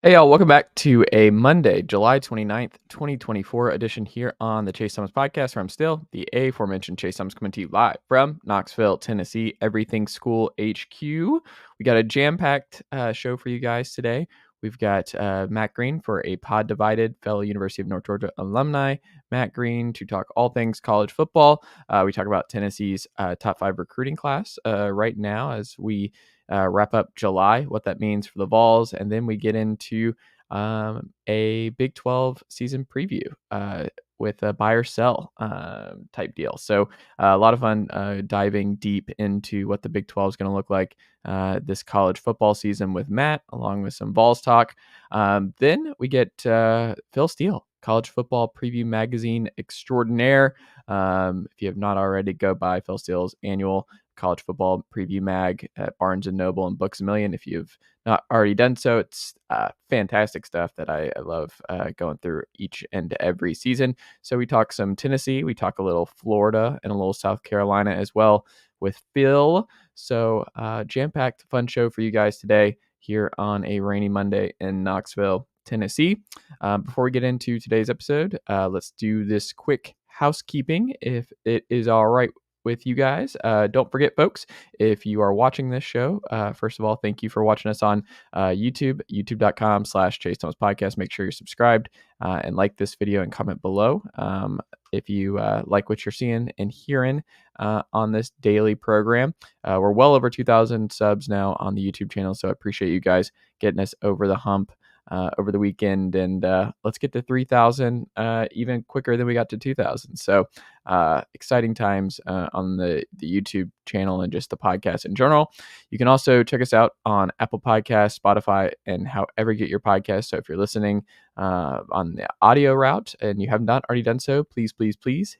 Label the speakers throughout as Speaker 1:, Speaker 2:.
Speaker 1: Hey, y'all, welcome back to a Monday, July 29th, 2024 edition here on the Chase Thomas Podcast, where I'm still the aforementioned Chase Thomas coming to you live from Knoxville, Tennessee, Everything School HQ. We got a jam-packed show for you guys today. We've got Matt Green for a pod divided, fellow University of North Georgia alumni, Matt Green, to talk all things college football. We talk about Tennessee's top 5 recruiting class right now as we wrap up July, what that means for the Vols, and then we get into a Big 12 season preview with a buy or sell type deal. So a lot of fun diving deep into what the Big 12 is going to look like this college football season with Matt, along with some Vols talk. Then we get Phil Steele, College Football Preview Magazine extraordinaire. If you have not already, go buy Phil Steele's annual College Football Preview Mag at Barnes & Noble and Books A Million. If you've not already done so, it's fantastic stuff that I love going through each and every season. So we talk some Tennessee, we talk a little Florida and a little South Carolina as well with Phil. So jam-packed fun show for you guys today here on a rainy Monday in Knoxville, Tennessee. Before we get into today's episode, let's do this quick housekeeping, if it is all right with you guys. Don't forget, folks, if you are watching this show, first of all, thank you for watching us on YouTube, youtube.com/Chase Thomas Podcast. Make sure you're subscribed and like this video and comment below if you like what you're seeing and hearing on this daily program. We're well over 2,000 subs now on the YouTube channel, so I appreciate you guys getting us over the hump over the weekend, and let's get to 3,000 even quicker than we got to 2,000. So exciting times on the YouTube channel and just the podcast in general. You can also check us out on Apple Podcasts, Spotify, and however you get your podcasts. So if you're listening on the audio route and you have not already done so, please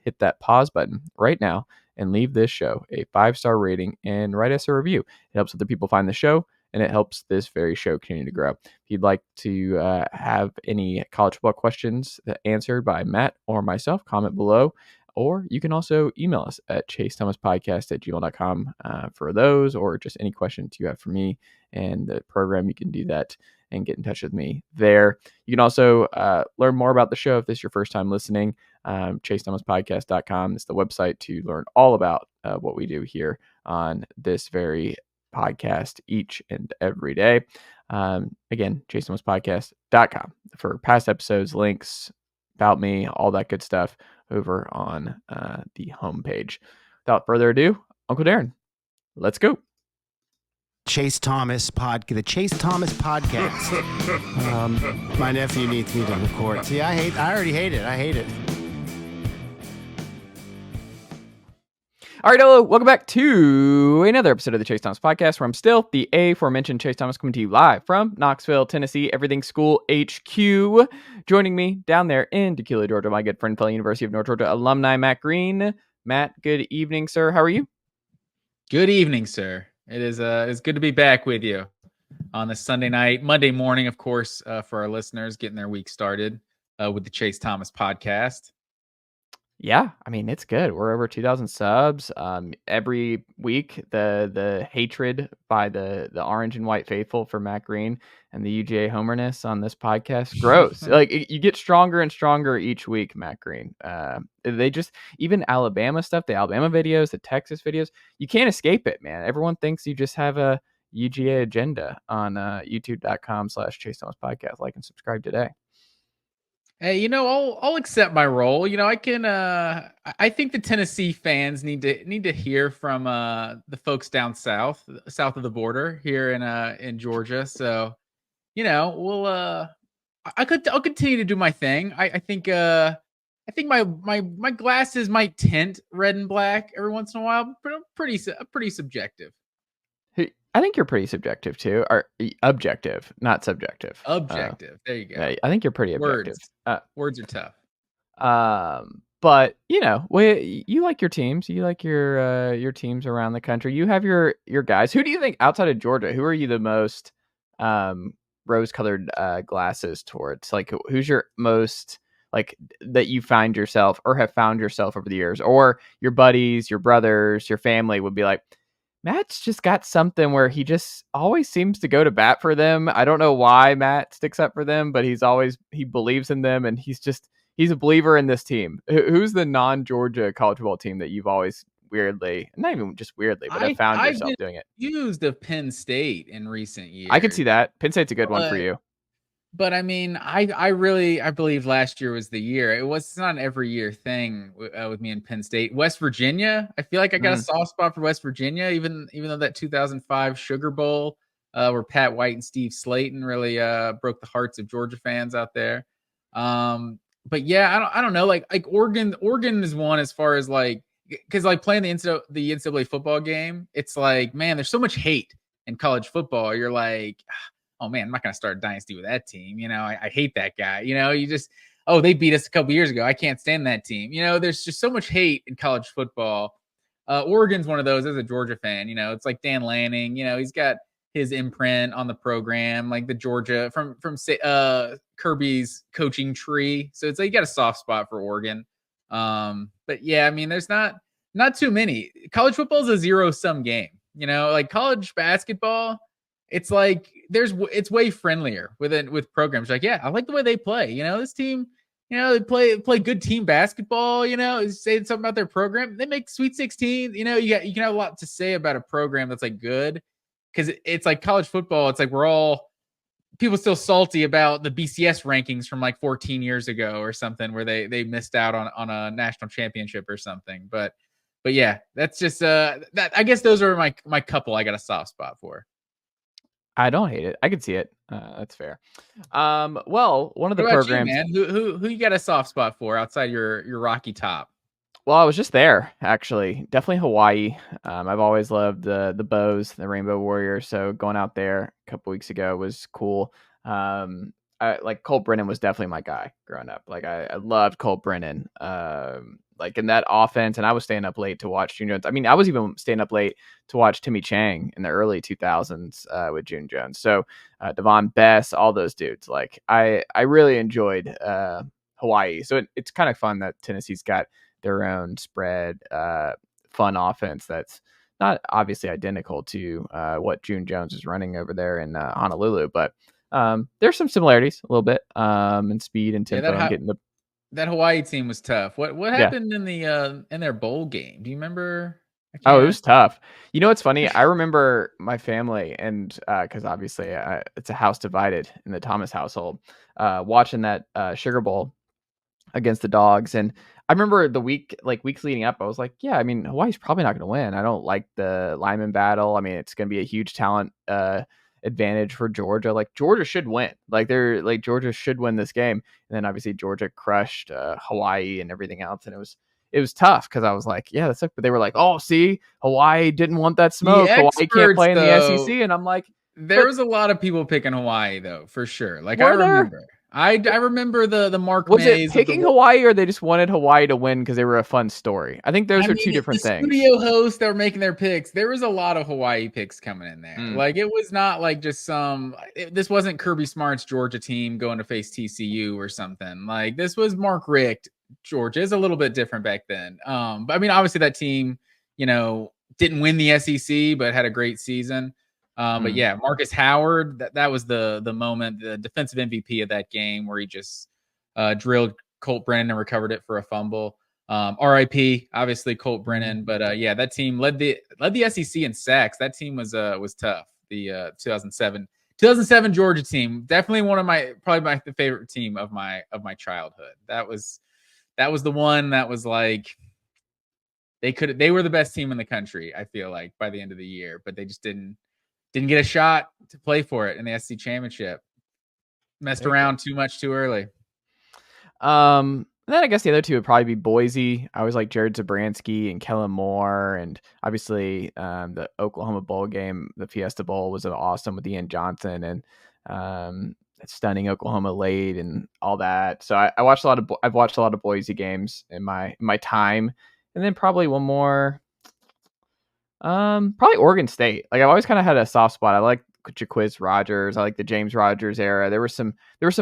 Speaker 1: hit that pause button right now and leave this show a 5-star rating and write us a review. It helps other people find the show, and it helps this very show continue to grow. If you'd like to have any college football questions answered by Matt or myself, comment below. Or you can also email us at chasethomaspodcast@gmail.com for those, or just any questions you have for me and the program. You can do that and get in touch with me there. You can also learn more about the show if this is your first time listening. chasethomaspodcast.com is the website to learn all about what we do here on this very podcast each and every day. Again, chasethomaspodcast.com for past episodes, links, about me, all that good stuff over on the homepage. Without further ado, Uncle Darren, let's go.
Speaker 2: The Chase Thomas Podcast. My nephew needs me to record. See, I already hate it. I hate it.
Speaker 1: All right, hello. Welcome back to another episode of the Chase Thomas Podcast, where I'm still the aforementioned Chase Thomas, coming to you live from Knoxville, Tennessee, Everything School HQ. Joining me down there in Decatur, Georgia, my good friend, fellow University of North Georgia alumni, Matt Green. Matt, good evening, sir. How are you?
Speaker 3: Good evening, sir. It's good to be back with you on this Monday morning, of course, for our listeners getting their week started with the Chase Thomas Podcast.
Speaker 1: Yeah, I mean, it's good. We're over 2,000 subs. Every week, the hatred by the orange and white faithful for Matt Green and the UGA homerness on this podcast grows. Like, you get stronger and stronger each week, Matt Green. They just, even Alabama stuff, the Alabama videos, the Texas videos, you can't escape it, man. Everyone thinks you just have a UGA agenda on youtube.com/Chase Thomas Podcast. Like and subscribe today.
Speaker 3: Hey, I'll accept my role. I can. I think the Tennessee fans need to hear from the folks down south of the border here in Georgia. So, we'll. I'll continue to do my thing. I think my glasses might tint red and black every once in a while, but pretty subjective.
Speaker 1: I think you're pretty subjective too, or objective, not subjective.
Speaker 3: Objective. There you go.
Speaker 1: Yeah, I think you're pretty objective.
Speaker 3: Words are tough.
Speaker 1: But you like your teams. You like your teams around the country. You have your guys. Who do you think outside of Georgia? Who are you the most rose-colored glasses towards? Like, who's your most, like, that you find yourself or have found yourself over the years, or your buddies, your brothers, your family would be like, Matt's just got something where he just always seems to go to bat for them. I don't know why Matt sticks up for them, but he believes in them, and he's a believer in this team. Who's the non-Georgia college football team that you've always weirdly, not even just weirdly, but have found
Speaker 3: I've
Speaker 1: yourself
Speaker 3: been
Speaker 1: doing it?
Speaker 3: accused of Penn State in recent
Speaker 1: I could
Speaker 3: years,
Speaker 1: see that. Penn State's a good one for
Speaker 3: but
Speaker 1: you.
Speaker 3: But I mean, I believe last year was the year. It's not an every year thing with me in Penn State. West Virginia, I feel like I got a
Speaker 1: Mm.
Speaker 3: soft spot for West Virginia, even though that 2005 Sugar Bowl, where Pat White and Steve Slayton really broke the hearts of Georgia fans out there. But yeah, I don't know. Like Oregon is one as far as like because like playing the NCAA football game, it's like man, there's so much hate in college football. You're like oh man, I'm not going to start a dynasty with that team. I hate that guy. They beat us a couple years ago. I can't stand that team. There's just so much hate in college football. Oregon's one of those as a Georgia fan. It's like Dan Lanning. He's got his imprint on the program, like the Georgia from Kirby's coaching tree. So it's like you got a soft spot for Oregon. But yeah, I mean, there's not too many. College football is a zero-sum game. Like college basketball it's like it's way friendlier with programs. Like, yeah, I like the way they play. This team, they play good team basketball. Say something about their program. They make Sweet 16. You can have a lot to say about a program that's like good because it's like college football. It's like people still salty about the BCS rankings from like 14 years ago or something where they missed out on a national championship or something. But yeah, that's just that. I guess those are my couple I got a soft spot for.
Speaker 1: I don't hate it. I could see it. That's fair. Well, one of the
Speaker 3: What about you,
Speaker 1: programs.
Speaker 3: man? Who you got a soft spot for outside your Rocky Top?
Speaker 1: Well, I was just there actually. Definitely Hawaii. I've always loved the Bows, the Rainbow Warriors. So going out there a couple weeks ago was cool. Like Colt Brennan was definitely my guy growing up. Like I loved Colt Brennan. Like in that offense, and I was staying up late to watch June Jones. I mean, I was even staying up late to watch Timmy Chang in the early 2000s with June Jones. So Devon Bess, all those dudes. Like I really enjoyed Hawaii. So it's kind of fun that Tennessee's got their own spread, fun offense that's not obviously identical to what June Jones is running over there in Honolulu, but there's some similarities a little bit in speed and tempo and getting the.
Speaker 3: That Hawaii team was tough. What
Speaker 1: Yeah.
Speaker 3: happened in their bowl game? Do you remember?
Speaker 1: Oh, it was tough. You know what's funny? I remember my family and because obviously it's a house divided in the Thomas household, watching that Sugar Bowl against the Dogs. And I remember weeks leading up, I was like, yeah, I mean, Hawaii's probably not going to win. I don't like the lineman battle. I mean, it's going to be a huge talent advantage for Georgia. Like Georgia should win. Georgia should win this game. And then obviously Georgia crushed Hawaii and everything else. And it was tough because I was like, yeah, that's it. But they were like, oh, see, Hawaii didn't want that smoke. Hawaii can't play in the SEC. And I'm like,
Speaker 3: there was a lot of people picking Hawaii though, for sure. Like I remember. I remember the Mark
Speaker 1: was
Speaker 3: Mays
Speaker 1: it picking Hawaii or they just wanted Hawaii to win because they were a fun story? I think those are two different things.
Speaker 3: Studio hosts that were making their picks, there was a lot of Hawaii picks coming in there. Like it was not like just this wasn't Kirby Smart's Georgia team going to face TCU or something. Like this was Mark Richt, Georgia. Is a little bit different back then. But I mean, obviously that team, didn't win the SEC, but had a great season. But yeah, Marcus Howard, that was the moment, the defensive MVP of that game where he just drilled Colt Brennan and recovered it for a fumble. RIP, obviously Colt Brennan, but yeah, that team led the SEC in sacks. That team was tough. The 2007 Georgia team, definitely one of probably my favorite team of my childhood. That was the one that was like they were the best team in the country. I feel like by the end of the year, but they just didn't get a shot to play for it in the SC championship. Messed around too much too early.
Speaker 1: Then I guess the other two would probably be Boise. I always like Jared Zabransky and Kellen Moore, and obviously the Oklahoma Bowl game, the Fiesta Bowl, was awesome with Ian Johnson and stunning Oklahoma late and all that. So I've watched a lot of Boise games in my time, and then probably one more. Probably Oregon State. Like I've always kind of had a soft spot. I like Jaquiz Rogers. I like the James Rogers era. There was some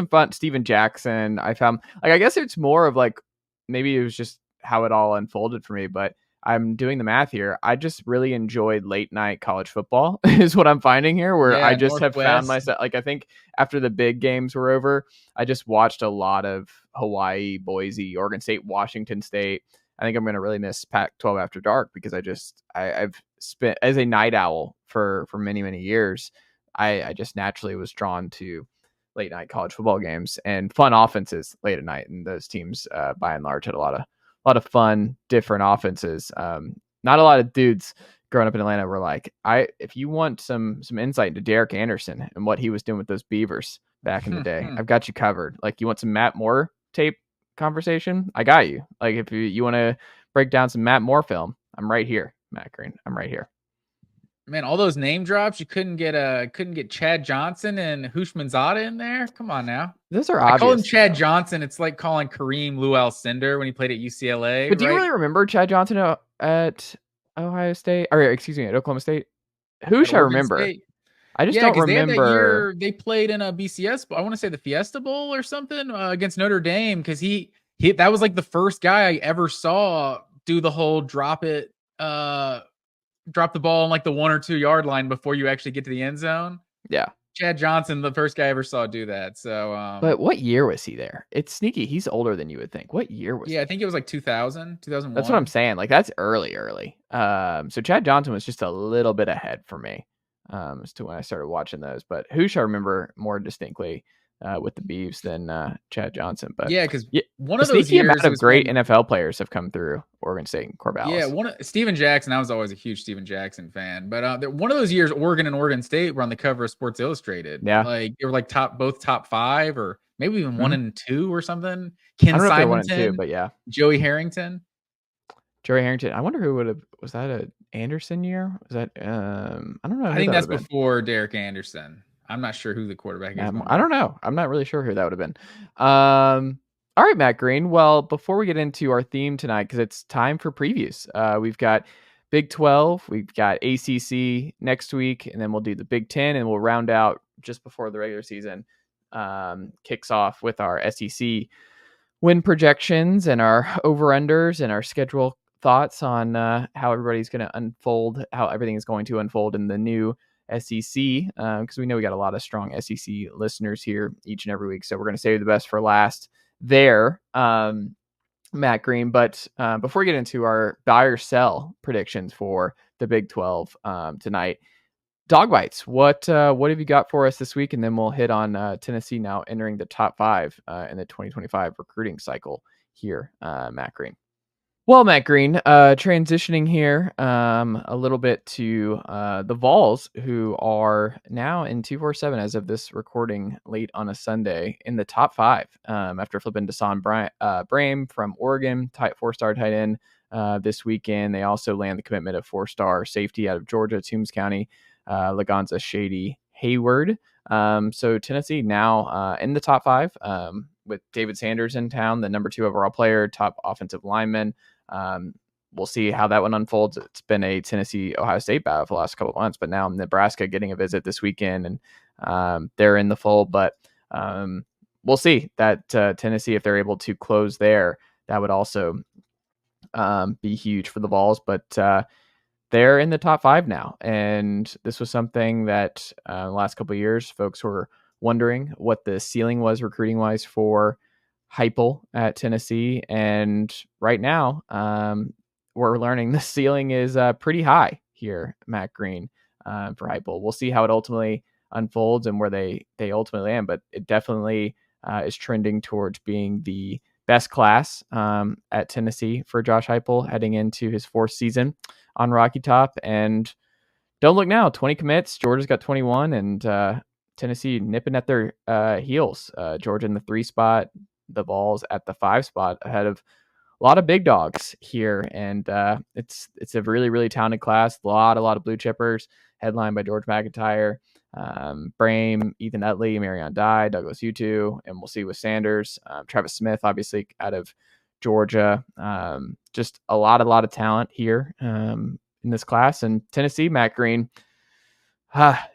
Speaker 1: fun. Steven Jackson. I found I guess it's more of like maybe it was just how it all unfolded for me. But I'm doing the math here. I just really enjoyed late night college football is what I'm finding here, where I
Speaker 3: Yeah,
Speaker 1: just have found
Speaker 3: Northwest.
Speaker 1: myself, like, I think after the big games were over, I just watched a lot of Hawaii, Boise, Oregon State, Washington State. I think I'm going to really miss Pac-12 after dark because I've spent as a night owl for many, many years. I just naturally was drawn to late night college football games and fun offenses late at night. And those teams, by and large, had a lot of fun, different offenses. Not a lot of dudes growing up in Atlanta were like, if you want some insight into Derek Anderson and what he was doing with those Beavers back in the day, I've got you covered. Like, you want some Matt Moore tape conversation? I got you. Like, if you want to break down some Matt Moore film, I'm right here, Matt Green. I'm right here.
Speaker 3: Man, all those name drops. You couldn't get Chad Johnson and Hushmanzada in there. Come on now.
Speaker 1: Those are
Speaker 3: I call him
Speaker 1: obvious.
Speaker 3: Chad Johnson. It's like calling Kareem Lew-Alcindor when he played at UCLA.
Speaker 1: But do you
Speaker 3: right?
Speaker 1: really remember Chad Johnson at Ohio State? Or excuse me, at Oklahoma State?
Speaker 3: At
Speaker 1: Hoosh, I
Speaker 3: Oregon
Speaker 1: remember.
Speaker 3: State.
Speaker 1: I just
Speaker 3: Yeah,
Speaker 1: don't
Speaker 3: because they had that
Speaker 1: remember.
Speaker 3: year they played in a BCS. I want to say the Fiesta Bowl or something against Notre Dame because he that was like the first guy I ever saw do the whole drop the ball on like the 1 or 2 yard line before you actually get to the end zone.
Speaker 1: Yeah.
Speaker 3: Chad Johnson, the first guy I ever saw do that. So,
Speaker 1: But what year was he there? It's sneaky. He's older than you would think. What year was
Speaker 3: yeah, I
Speaker 1: that?
Speaker 3: think it was like 2000,
Speaker 1: That's what I'm
Speaker 3: 2001.
Speaker 1: saying. Like, that's early. So Chad Johnson was just a little bit ahead for me as to when I started watching those. But Hoosh, I remember more distinctly with the Beavs than Chad Johnson. But
Speaker 3: Yeah, because
Speaker 1: yeah,
Speaker 3: one
Speaker 1: a
Speaker 3: of those
Speaker 1: sneaky amount
Speaker 3: years it
Speaker 1: of
Speaker 3: was
Speaker 1: great
Speaker 3: when
Speaker 1: NFL players have come through Oregon State and
Speaker 3: yeah,
Speaker 1: Corvallis.
Speaker 3: Steven Jackson. I was always a huge Steven Jackson fan, but one of those years, Oregon and Oregon State were on the cover of Sports Illustrated.
Speaker 1: Yeah.
Speaker 3: Like they were like both top 5, or maybe even 1
Speaker 1: Mhm.
Speaker 3: and 2 or something.
Speaker 1: I
Speaker 3: Ken
Speaker 1: don't know if they're 1 and 2,
Speaker 3: Simonton,
Speaker 1: but yeah.
Speaker 3: Joey Harrington.
Speaker 1: Joey Harrington. I wonder who would have. Was that a Anderson year? Was that? I don't know
Speaker 3: I
Speaker 1: who
Speaker 3: think
Speaker 1: that would
Speaker 3: that's
Speaker 1: have been.
Speaker 3: before Derek Anderson. I'm not sure who the quarterback is going
Speaker 1: I
Speaker 3: back.
Speaker 1: don't know. I'm not really sure who that would have been. All right, Matt Green. Well, before we get into our theme tonight, because it's time for previews. We've got Big 12, we've got ACC next week, and then we'll do the Big 10, and we'll round out just before the regular season kicks off with our SEC win projections and our over-unders and our schedule thoughts on how everybody's going to unfold, how everything is going to unfold in the new SEC, because we know we got a lot of strong SEC listeners here each and every week. So we're going to save the best for last there, Matt Green. But before we get into our buy or sell predictions for the Big 12 tonight, dog bites. What have you got for us this week? And then we'll hit on Tennessee now entering the top 5 in the 2025 recruiting cycle here, Matt Green. Well, Matt Green, transitioning here a little bit to the Vols, who are now in 247 as of this recording late on a Sunday in the top 5 after flipping Desan Brame from Oregon, 4-star tight end this weekend. They also land the commitment of 4-star safety out of Georgia, Toombs County, Laganza Shady Hayward. So Tennessee now in the top 5 with David Sanders in town, the number 2 overall player, top offensive lineman. We'll see how that one unfolds. It's been a Tennessee-Ohio State battle for the last couple of months, but now Nebraska getting a visit this weekend, and they're in the fold. But we'll see that Tennessee, if they're able to close there, that would also be huge for the Vols. But they're in the top 5 now, and this was something that the last couple of years, folks were wondering what the ceiling was recruiting-wise for Heupel at Tennessee, and right now we're learning the ceiling is pretty high here, Matt Green, for Heupel. We'll see how it ultimately unfolds and where they ultimately land, but it definitely is trending towards being the best class at Tennessee for Josh Heupel heading into his 4th season on Rocky Top. And don't look now, 20 commits. Georgia's got 21, and Tennessee nipping at their heels. Georgia in the 3 spot, the Vols at the 5 spot, ahead of a lot of big dogs here. And it's a really, really talented class. A lot of blue chippers, headlined by George McIntyre, Brame, Ethan Utley, Marion Dye, Douglas Utu, and we'll see with Sanders, Travis Smith, obviously out of Georgia. Just a lot of talent here in this class. And Tennessee, Matt Green,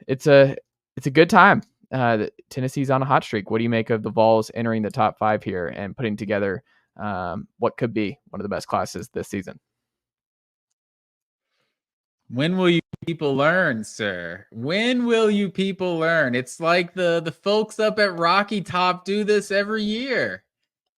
Speaker 1: it's a good time. Tennessee's on a hot streak. What do you make of the Vols entering the top 5 here and putting together what could be one of the best classes this season?
Speaker 3: When will you people learn, sir? When will you people learn? It's like the folks up at Rocky Top do this every year.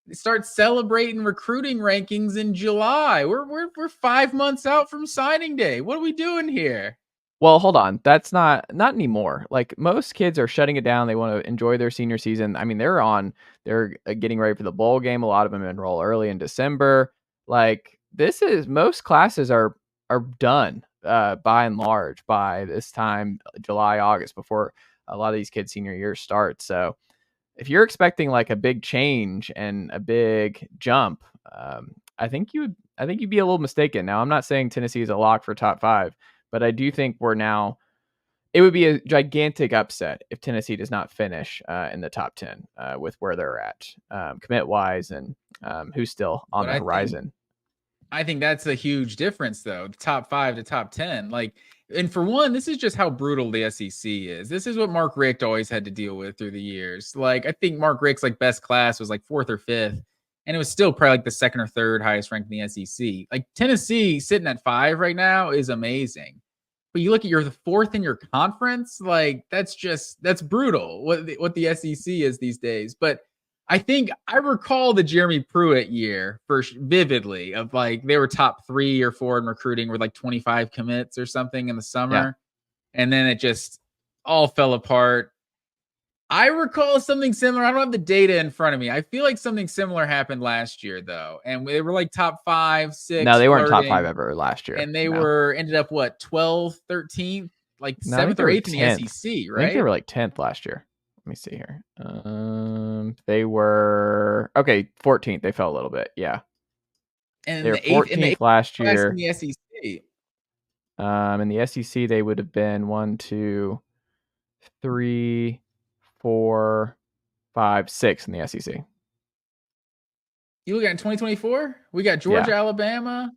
Speaker 3: They start celebrating recruiting rankings in July. We're 5 months out from signing day. What are we doing here?
Speaker 1: Well, hold on. That's not anymore. Like, most kids are shutting it down. They want to enjoy their senior season. I mean, they're getting ready for the bowl game. A lot of them enroll early in December. Like, most classes are done by and large by this time, July, August, before a lot of these kids' senior years start. So if you're expecting like a big change and a big jump, I think you'd be a little mistaken. Now, I'm not saying Tennessee is a lock for top 5, but I do think it would be a gigantic upset if Tennessee does not finish in the top 10 with where they're at commit wise and who's still on the horizon.
Speaker 3: I think that's a huge difference, though. Top 5 to top 10. Like, and for one, this is just how brutal the SEC is. This is what Mark Richt always had to deal with through the years. Like, I think Mark Richt's like best class was like 4th or 5th, and it was still probably like the 2nd or 3rd highest ranked in the SEC. Like, Tennessee sitting at 5 right now is amazing. But you look at the 4th in your conference, like that's brutal what the SEC is these days. But I think I recall the Jeremy Pruitt year vividly of like they were top 3 or 4 in recruiting with like 25 commits or something in the summer. Yeah. And then it just all fell apart. I recall something similar. I don't have the data in front of me. I feel like something similar happened last year, though. And they were like top 5, 6.
Speaker 1: No, they weren't top 5 ever last year.
Speaker 3: And they ended up what, 12th, 13th, like 7th or 8th in the SEC, right?
Speaker 1: I think they were like 10th last year. Let me see here. They were 14th. They fell a little bit. Yeah.
Speaker 3: And
Speaker 1: they were 14th last year
Speaker 3: in the SEC.
Speaker 1: In the SEC, they would have been 1, 2, 3, 4, 5, 6 in the SEC.
Speaker 3: You look at 2024, we got Georgia, Alabama,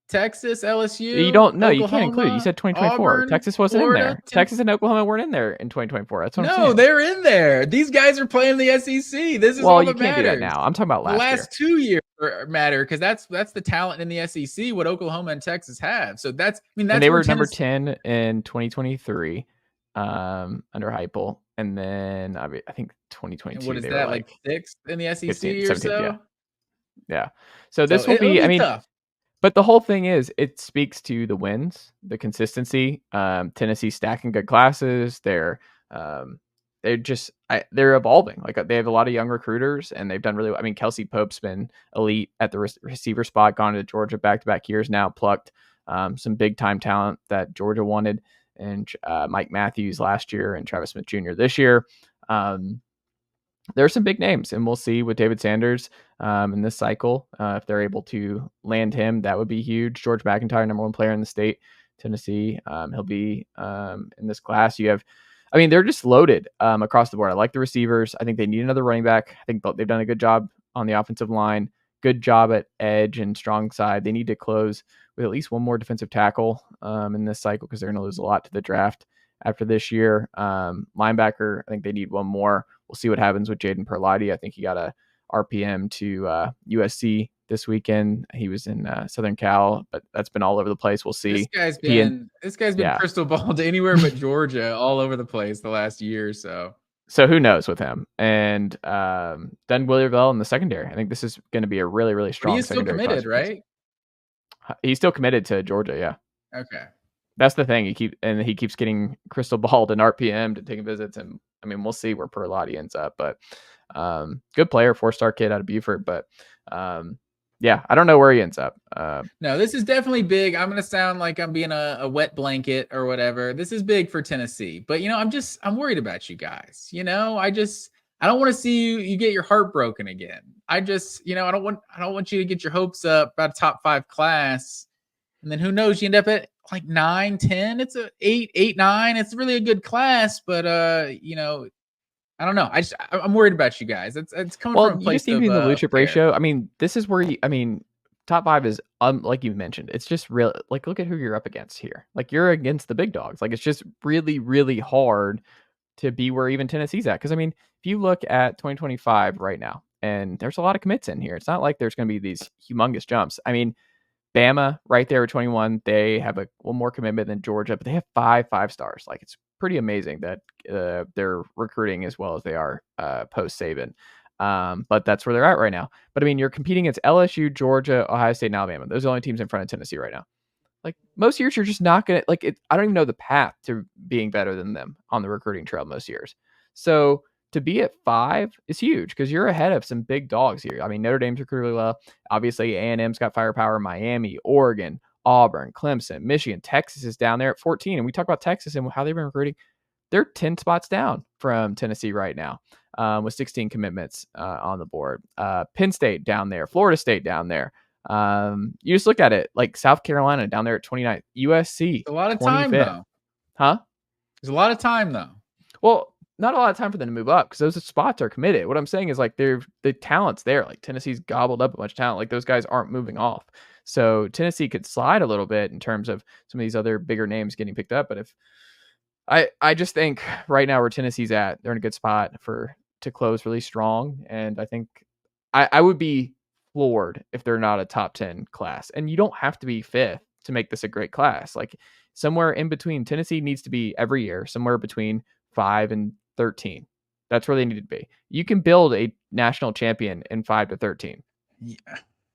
Speaker 3: Texas, LSU.
Speaker 1: You don't know. You can't include it. You said 2024. Auburn, Texas wasn't Florida, in there. Texas and Oklahoma weren't in there in 2024. That's what I'm saying.
Speaker 3: No, they're in there. These guys are playing the SEC. This is all that matters.
Speaker 1: Well, you can't do that now. I'm talking about
Speaker 3: the last 2 years matter because that's the talent in the SEC. What Oklahoma and Texas have. So that's and they
Speaker 1: were number 10 in 2023 under Heupel, and then I think 2022.
Speaker 3: And what is that like 6th in the SEC 15, or 17, so?
Speaker 1: Yeah. So this will be. I mean. Tough. But the whole thing is, it speaks to the wins, the consistency. Tennessee stacking good classes. They're evolving. Like, they have a lot of young recruiters, and they've done really well. I mean, Kelsey Pope's been elite at the receiver spot, gone to Georgia back-to-back years now, plucked some big-time talent that Georgia wanted, and Mike Matthews last year and Travis Smith Jr. this year. There are some big names, and we'll see with David Sanders in this cycle. If they're able to land him, that would be huge. George McIntyre, number 1 player in the state, Tennessee. He'll be in this class. They're just loaded across the board. I like the receivers. I think they need another running back. I think they've done a good job on the offensive line, good job at edge and strong side. They need to close with at least one more defensive tackle in this cycle because they're going to lose a lot to the draft after this year. Linebacker, I think they need one more. We'll see what happens with Jaden Perlotti. I think he got a RPM to USC this weekend. He was in Southern Cal, but that's been all over the place. We'll see.
Speaker 3: This guy's been crystal balled anywhere but Georgia, all over the place the last year or so.
Speaker 1: So who knows with him? And Dunn Willierville in the secondary. I think this is going to be a really, really strong.
Speaker 3: He's still committed, right?
Speaker 1: He's still committed to Georgia. Yeah.
Speaker 3: Okay.
Speaker 1: That's the thing. He keeps getting crystal balled in RPM to taking visits, and I mean, we'll see where Perlotti ends up. But good player, 4-star kid out of Beaufort. But yeah, I don't know where he ends up.
Speaker 3: No, this is definitely big. I'm going to sound like I'm being a wet blanket or whatever. This is big for Tennessee. But I'm worried about you guys. I don't want to see you get your heart broken again. I don't want you to get your hopes up about a top 5 class. And then who knows, you end up at like 9, 10. It's a 8, 9. It's really a good class, but I don't know. I'm worried about you guys. It's coming from a place
Speaker 1: of the blue chip ratio. I mean, this is where top 5 is like you mentioned. It's just real. Like, look at who you're up against here. Like, you're against the big dogs. Like, it's just really, really hard to be where even Tennessee's at. Because I mean, if you look at 2025 right now, and there's a lot of commits in here. It's not like there's going to be these humongous jumps. I mean, Bama right there at 21. They have one more commitment than Georgia, but they have 5 stars. Like, it's pretty amazing that they're recruiting as well as they are post Saban. But that's where they're at right now. But I mean, you're competing against LSU, Georgia, Ohio State, and Alabama. Those are the only teams in front of Tennessee right now. Like, most years, you're just not going to, like, I don't even know the path to being better than them on the recruiting trail most years. So to be at 5 is huge because you're ahead of some big dogs here. I mean, Notre Dame's recruited really well. Obviously, A&M's got firepower. Miami, Oregon, Auburn, Clemson, Michigan, Texas is down there at 14. And we talk about Texas and how they've been recruiting. They're 10 spots down from Tennessee right now with 16 commitments on the board. Penn State down there. Florida State down there. You just look at it, like South Carolina down there at 29th, USC
Speaker 3: A lot of
Speaker 1: 25th.
Speaker 3: time though.
Speaker 1: Huh?
Speaker 3: There's a lot of time though.
Speaker 1: Well, not a lot of time for them to move up because those spots are committed. What I'm saying is, like, the talent's there. Like, Tennessee's gobbled up a bunch of talent. Like, those guys aren't moving off. So Tennessee could slide a little bit in terms of some of these other bigger names getting picked up. But if I just think right now where Tennessee's at, they're in a good spot to close really strong. And I think I would be floored if they're not a top 10 class. And you don't have to be 5th to make this a great class. Like, somewhere in between, Tennessee needs to be every year somewhere between 5 and 13. That's where they need to be. You can build a national champion in 5 to 13.
Speaker 3: Yeah.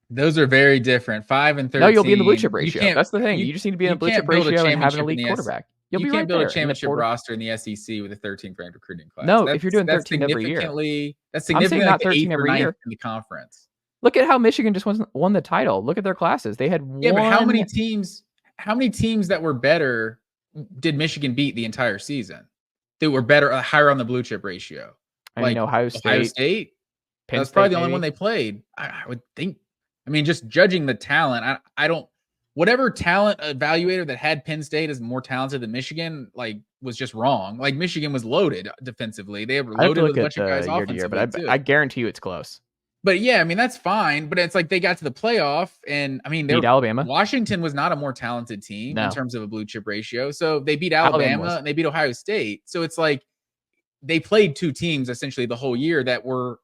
Speaker 3: Those are very different. 5 and 13.
Speaker 1: No, you'll be in the blue chip ratio. That's the thing. You just need to be in the blue chip ratio and have an elite quarterback.
Speaker 3: You can't build a championship roster in the SEC with a 13th ranked recruiting class.
Speaker 1: No, if you're doing 13 every year.
Speaker 3: That's significantly
Speaker 1: not 13 every year
Speaker 3: in the conference.
Speaker 1: Look at how Michigan just won the title. Look at their classes. They had one.
Speaker 3: Yeah, but how many teams that were better did Michigan beat the entire season? That were better, higher on the blue chip ratio.
Speaker 1: I mean, Ohio State.
Speaker 3: That's probably the only one they played. I would think. I mean, just judging the talent, I don't. Whatever talent evaluator that had Penn State as more talented than Michigan, like, was just wrong. Like, Michigan was loaded defensively. They were loaded with a bunch of guys offensively,
Speaker 1: but I guarantee you it's close.
Speaker 3: But yeah, I mean, that's fine. But it's like they got to the playoff, and I mean,
Speaker 1: beat Alabama.
Speaker 3: Washington was not a more talented team in terms of a blue chip ratio. So they beat Alabama and they beat Ohio State. So it's like they played 2 teams essentially the whole year that were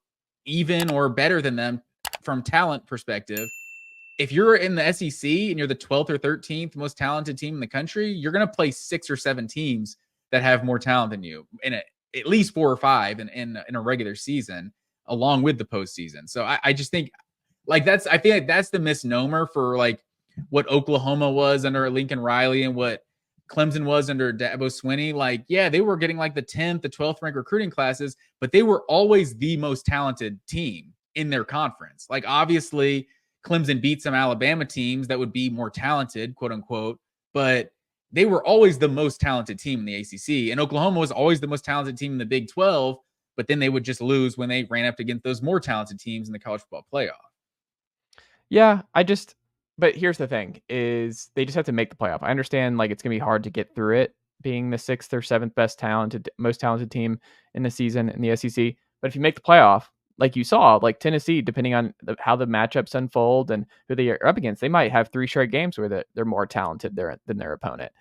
Speaker 3: even or better than them from talent perspective. If you're in the SEC and you're the 12th or 13th most talented team in the country, you're going to play 6 or 7 teams that have more talent than you in at least 4 or 5 in a regular season, along with the postseason. So I just think, like, I feel like that's the misnomer for, like, what Oklahoma was under Lincoln Riley and what Clemson was under Dabo Swinney. Like, yeah, they were getting like the 10th, the 12th ranked recruiting classes, but they were always the most talented team in their conference. Like, obviously, Clemson beat some Alabama teams that would be more talented, quote unquote, but they were always the most talented team in the ACC. And Oklahoma was always the most talented team in the Big 12, but then they would just lose when they ran up against those more talented teams in the college football playoff.
Speaker 1: Yeah, but here's the thing is they just have to make the playoff. I understand, like, it's going to be hard to get through it being the 6th or 7th most talented team in the season in the SEC. But if you make the playoff, like you saw, like Tennessee, depending on how the matchups unfold and who they are up against, they might have 3 straight games where they're more talented than their opponent.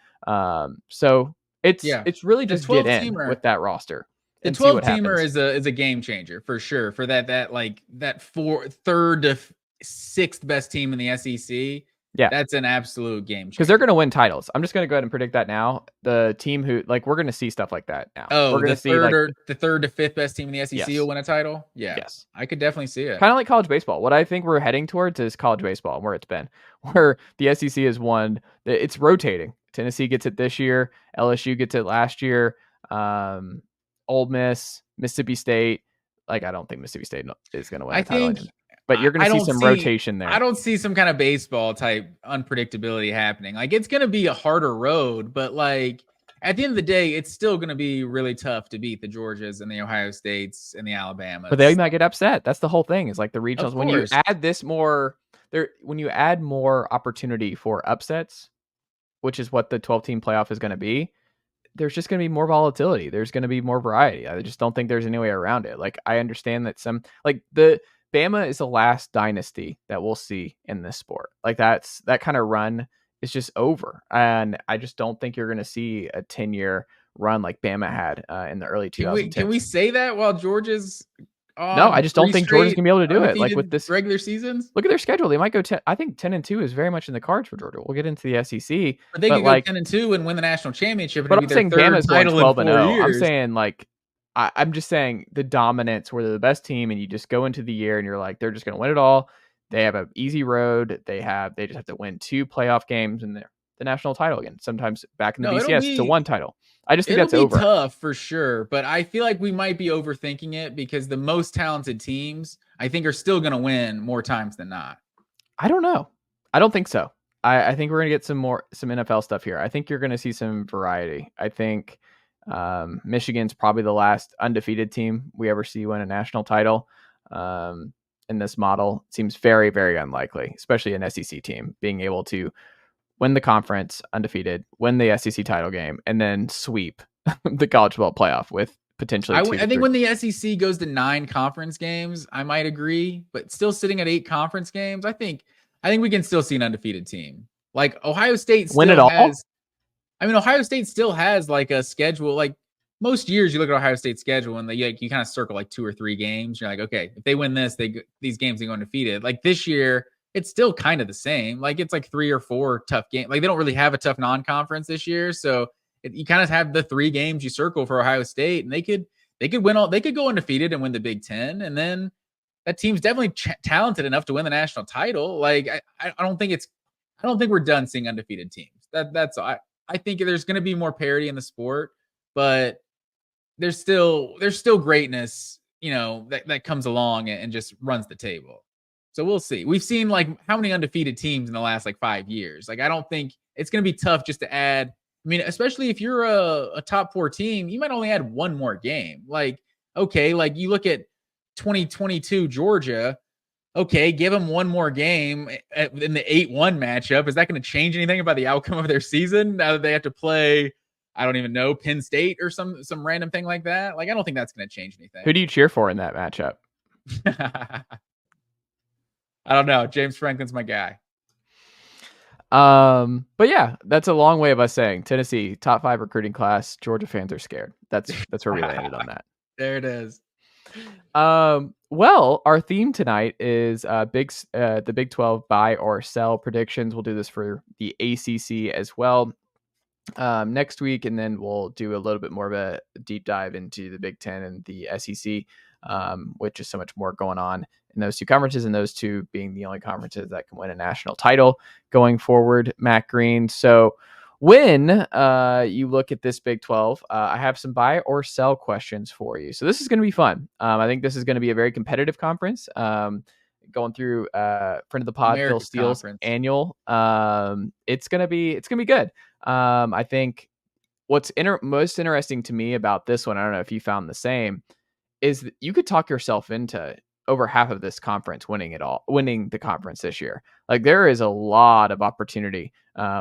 Speaker 1: So it's really just get in with that roster.
Speaker 3: The 12-teamer is a game changer for sure. For that 3rd to 6th best team in the SEC. Yeah, that's an absolute game changer
Speaker 1: because they're going to win titles. I'm just going to go ahead and predict that now. The team who, like, we're going to see stuff like that now.
Speaker 3: Oh,
Speaker 1: we're going
Speaker 3: to see the 3rd to 5th best team in the SEC will win a title. Yeah,
Speaker 1: yes,
Speaker 3: I could definitely see it.
Speaker 1: Kind of like college baseball. What I think we're heading towards is college baseball, where it's been, where the SEC has won. It's rotating. Tennessee gets it this year. LSU gets it last year. Ole Miss, Mississippi State. Like, I don't think Mississippi State is going to win a title. But you're going to see some rotation there.
Speaker 3: I don't see some kind of baseball type unpredictability happening. Like, it's going to be a harder road, but, like, at the end of the day, it's still going to be really tough to beat the Georgias and the Ohio States and the Alabamas.
Speaker 1: But they might get upset. That's the whole thing. Is like the regionals. When you add more opportunity for upsets, which is what the 12-team playoff is going to be, there's just going to be more volatility. There's going to be more variety. I just don't think there's any way around it. Like, I understand that Bama is the last dynasty that we'll see in this sport. Like, that kind of run is just over. And I just don't think you're going to see a 10-year run like Bama had in the early 2010s.
Speaker 3: Can we say that while Georgia's
Speaker 1: No, I just don't think Georgia's gonna be able to do it. Like with this
Speaker 3: regular seasons,
Speaker 1: look at their schedule. They might go 10. I think 10-2 is very much in the cards for Georgia. We'll get into the SEC,
Speaker 3: but they
Speaker 1: but
Speaker 3: could go
Speaker 1: like,
Speaker 3: 10-2 and win the national championship, and
Speaker 1: but
Speaker 3: it'd
Speaker 1: I'm
Speaker 3: be their
Speaker 1: saying
Speaker 3: third
Speaker 1: Bama's going
Speaker 3: title in 4
Speaker 1: 12-0. I'm
Speaker 3: years.
Speaker 1: saying like, I'm just saying the dominance where they're the best team, and you just go into the year and you're like, they're just gonna win it all. They have an easy road. They just have to win 2 playoff games and they're the national title again. Sometimes back in the
Speaker 3: No,
Speaker 1: BCS, it's a 1 title. I just think
Speaker 3: it'll
Speaker 1: that's
Speaker 3: be
Speaker 1: over.
Speaker 3: tough for sure, but I feel like we might be overthinking it because the most talented teams, I think, are still going to win more times than not.
Speaker 1: I don't know. I don't think so. I think we're going to get some NFL stuff here. I think you're going to see some variety. I think Michigan's probably the last undefeated team we ever see win a national title. In this model, it seems very, very unlikely, especially an SEC team being able to win the conference undefeated, win the SEC title game, and then sweep the college football playoff with potentially
Speaker 3: I think when the SEC goes to 9 conference games, I might agree, but still sitting at 8 conference games, I think we can still see an undefeated team. Like Ohio State
Speaker 1: win it
Speaker 3: still
Speaker 1: all.
Speaker 3: has. I mean, Ohio State still has like a schedule. Like most years, you look at Ohio State's schedule and you kind of circle like 2 or 3 games. You're like, okay, if they win this, these games they go undefeated. Like this year, it's still kind of the same. Like it's like 3 or 4 tough games. Like they don't really have a tough non-conference this year, so you kind of have the 3 games you circle for Ohio State, and they could win all. They could go undefeated and win the Big Ten, and then that team's definitely talented enough to win the national title. Like I don't think we're done seeing undefeated teams. That's I think there's going to be more parity in the sport, but there's still greatness, that comes along and just runs the table. So we'll see. We've seen like how many undefeated teams in the last like 5 years. Like I don't think it's going to be tough just to add. I mean, especially if you're a top 4 team, you might only add 1 more game. Like, okay, like you look at 2022 Georgia. Okay, give them 1 more game in the 8-1 matchup. Is that going to change anything about the outcome of their season now that they have to play, I don't even know, Penn State or some random thing like that? Like, I don't think that's going to change anything.
Speaker 1: Who do you cheer for in that matchup?
Speaker 3: I don't know. James Franklin's my guy.
Speaker 1: But yeah, that's a long way of us saying Tennessee top 5 recruiting class. Georgia fans are scared. That's where we landed on that.
Speaker 3: There it is.
Speaker 1: Well, our theme tonight is the Big 12 buy or sell predictions. We'll do this for the ACC as well next week, and then we'll do a little bit more of a deep dive into the Big 10 and the SEC, which is so much more going on in those 2 conferences, and those 2 being the only conferences that can win a national title going forward. Matt Green. So when you look at this Big 12, I have some buy or sell questions for you. So this is going to be fun. I think this is going to be a very competitive conference. Going through friend of the pod, Phil Steele's annual. It's gonna be good. I think what's most interesting to me about this one, I don't know if you found the same, is that you could talk yourself into over half of this conference winning the conference this year. Like there is a lot of opportunity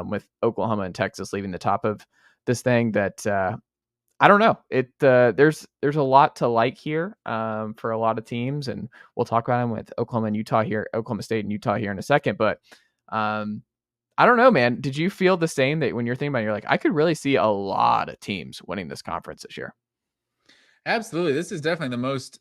Speaker 1: with Oklahoma and Texas leaving the top of this thing that I don't know. There's a lot to like here for a lot of teams, and we'll talk about them with Oklahoma State and Utah here in a second. But I don't know, man. Did you feel the same that when you're thinking about it, you're like, I could really see a lot of teams winning this conference this year?
Speaker 3: Absolutely. This is definitely the most,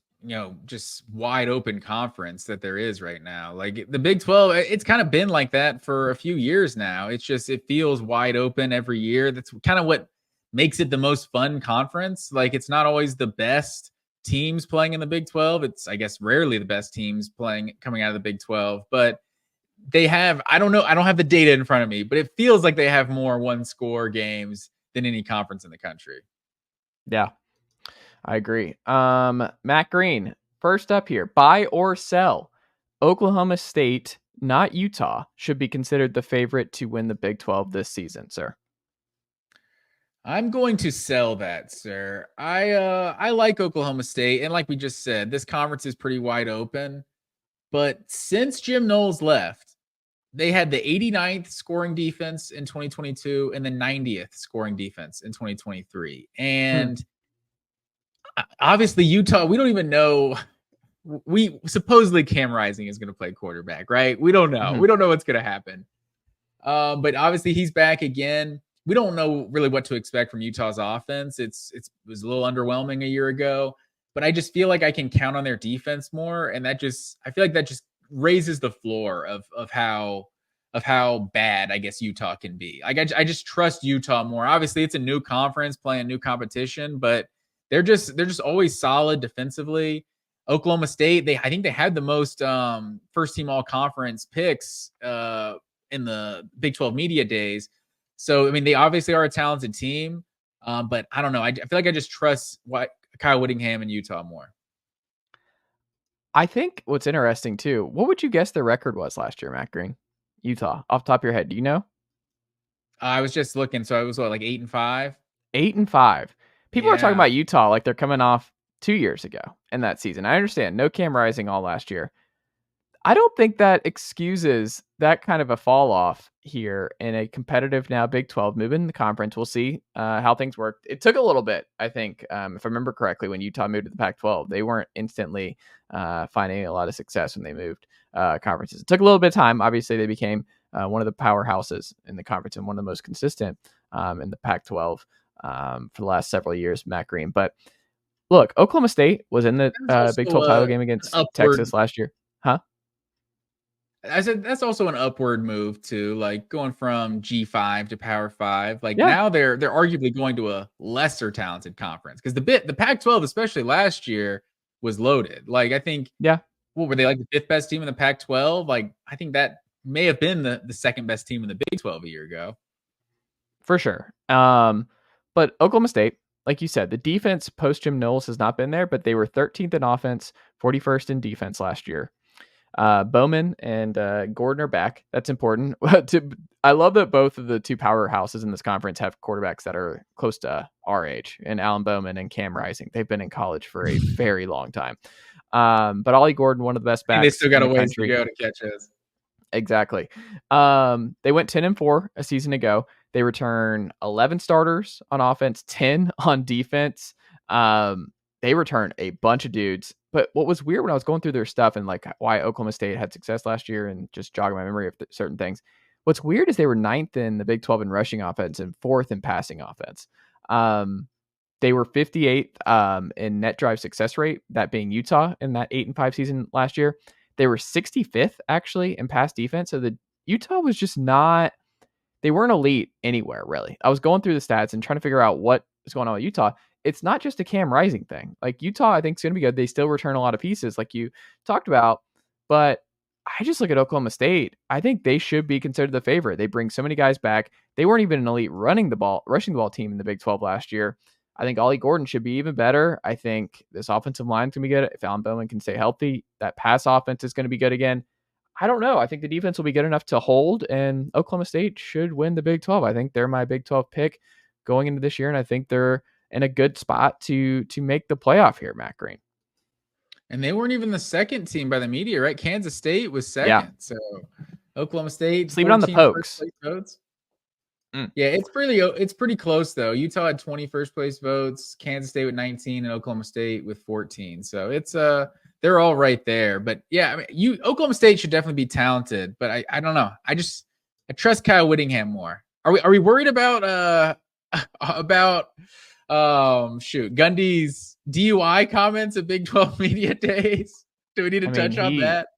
Speaker 3: just wide open conference that there is right now. Like the Big 12, it's kind of been like that for a few years now. It's just, it feels wide open every year. That's kind of what makes it the most fun conference. Like it's not always the best teams playing in the Big 12. It's, I guess, rarely the best teams coming out of the Big 12, but they have, I don't know, I don't have the data in front of me, but it feels like they have more 1-score games than any conference in the country.
Speaker 1: Yeah, I agree. Matt Green, first up here, buy or sell. Oklahoma State, not Utah, should be considered the favorite to win the Big 12 this season, sir.
Speaker 3: I'm going to sell that, sir. I like Oklahoma State, and like we just said, this conference is pretty wide open. But since Jim Knowles left, they had the 89th scoring defense in 2022 and the 90th scoring defense in 2023. And obviously Utah, we don't even know. We supposedly Cam Rising is going to play quarterback, right? We don't know. Mm-hmm. We don't know what's going to happen. But obviously he's back again. We don't know really what to expect from Utah's offense. It was a little underwhelming a year ago. but I just feel like I can count on their defense more, and I feel like that just raises the floor of how bad I guess Utah can be. Like I just trust Utah more. Obviously, it's a new conference playing new competition, but they're just always solid defensively. Oklahoma State, I think they had the most first team all conference picks in the Big 12 media days. So I mean, they obviously are a talented team, but I don't know. I feel like I just trust Kyle Whittingham and Utah more.
Speaker 1: I think what's interesting too, what would you guess their record was last year, Matt Green? Utah, off the top of your head, do you know?
Speaker 3: I was just looking, so I was like 8-5.
Speaker 1: 8-5. People are talking
Speaker 3: Yeah.
Speaker 1: about Utah like they're coming off 2 years ago in that season. I understand, no Cam Rising all last year. I don't think that excuses that kind of a fall off here in a competitive now Big 12 moving in the conference. We'll see how things work. It took a little bit, I think, if I remember correctly, when Utah moved to the Pac-12. They weren't instantly finding a lot of success when they moved conferences. It took a little bit of time. Obviously, they became one of the powerhouses in the conference and one of the most consistent in the Pac-12 for the last several years, Matt Green. But look, Oklahoma State was in the Big 12 title game against Texas last year. Huh?
Speaker 3: I said that's also an upward move too, like going from G5 to Power 5. Like
Speaker 1: Yeah.
Speaker 3: now they're arguably going to a lesser talented conference because the Pac-12, especially last year, was loaded. Like I think, what were they, like the fifth best team in the Pac-12? Like I think that may have been the second best team in the Big 12 a year ago.
Speaker 1: For sure. But Oklahoma State, like you said, the defense post Jim Knowles has not been there, but they were 13th in offense, 41st in defense last year. Bowman and Gordon are back. That's important. I love that both of the two powerhouses in this conference have quarterbacks that are close to our age, and Alan Bowman and Cam Rising. They've been in college for a very long time. But Ollie Gordon, one of the best backs.
Speaker 3: And they still got
Speaker 1: in
Speaker 3: a
Speaker 1: the
Speaker 3: ways
Speaker 1: country.
Speaker 3: to go to catch us.
Speaker 1: Exactly. They went 10-4 a season ago. They return 11 starters on offense, 10 on defense. They return a bunch of dudes. But what was weird when I was going through their stuff and like why Oklahoma State had success last year and just jogging my memory of certain things, what's weird is they were 9th in the Big 12 in rushing offense and 4th in passing offense. They were 58th in net drive success rate, that being Utah in that 8-5 season last year. They were 65th actually in pass defense. So the Utah was just not, they weren't elite anywhere really. I was going through the stats and trying to figure out what is going on with Utah. It's not just a Cam Rising thing. Like Utah, I think is going to be good. They still return a lot of pieces like you talked about, but I just look at Oklahoma State. I think they should be considered the favorite. They bring so many guys back. They weren't even an elite rushing the ball team in the Big 12 last year. I think Ollie Gordon should be even better. I think this offensive line is going to be good. If Alan Bowman can stay healthy, that pass offense is going to be good again. I don't know. I think the defense will be good enough to hold, and Oklahoma State should win the Big 12. I think they're my Big 12 pick going into this year, and I think they're in a good spot to make the playoff here, Matt Green.
Speaker 3: And they weren't even the second team by the media, right? Kansas State was second.
Speaker 1: Yeah.
Speaker 3: So Oklahoma State,
Speaker 1: sleep it on the Pokes.
Speaker 3: Votes. Yeah, it's pretty close though. Utah had 20 first place votes, Kansas State with 19, and Oklahoma State with 14. So it's they're all right there. But yeah, I mean, Oklahoma State should definitely be talented, but I don't know. I trust Kyle Whittingham more. Are we worried about Gundy's DUI comments at Big 12 media days? Do we need to touch on that?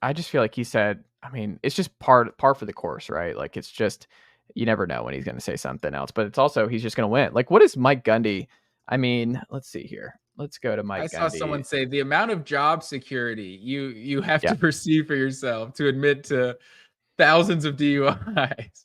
Speaker 1: I just feel like he said, I mean, it's just par for the course, right? Like it's just, you never know when he's going to say something else, but it's also, he's just going to win. Like what is Mike Gundy? I mean, let's see here. Let's go to Mike Gundy.
Speaker 3: I saw someone say the amount of job security you have to perceive for yourself to admit to thousands of DUIs.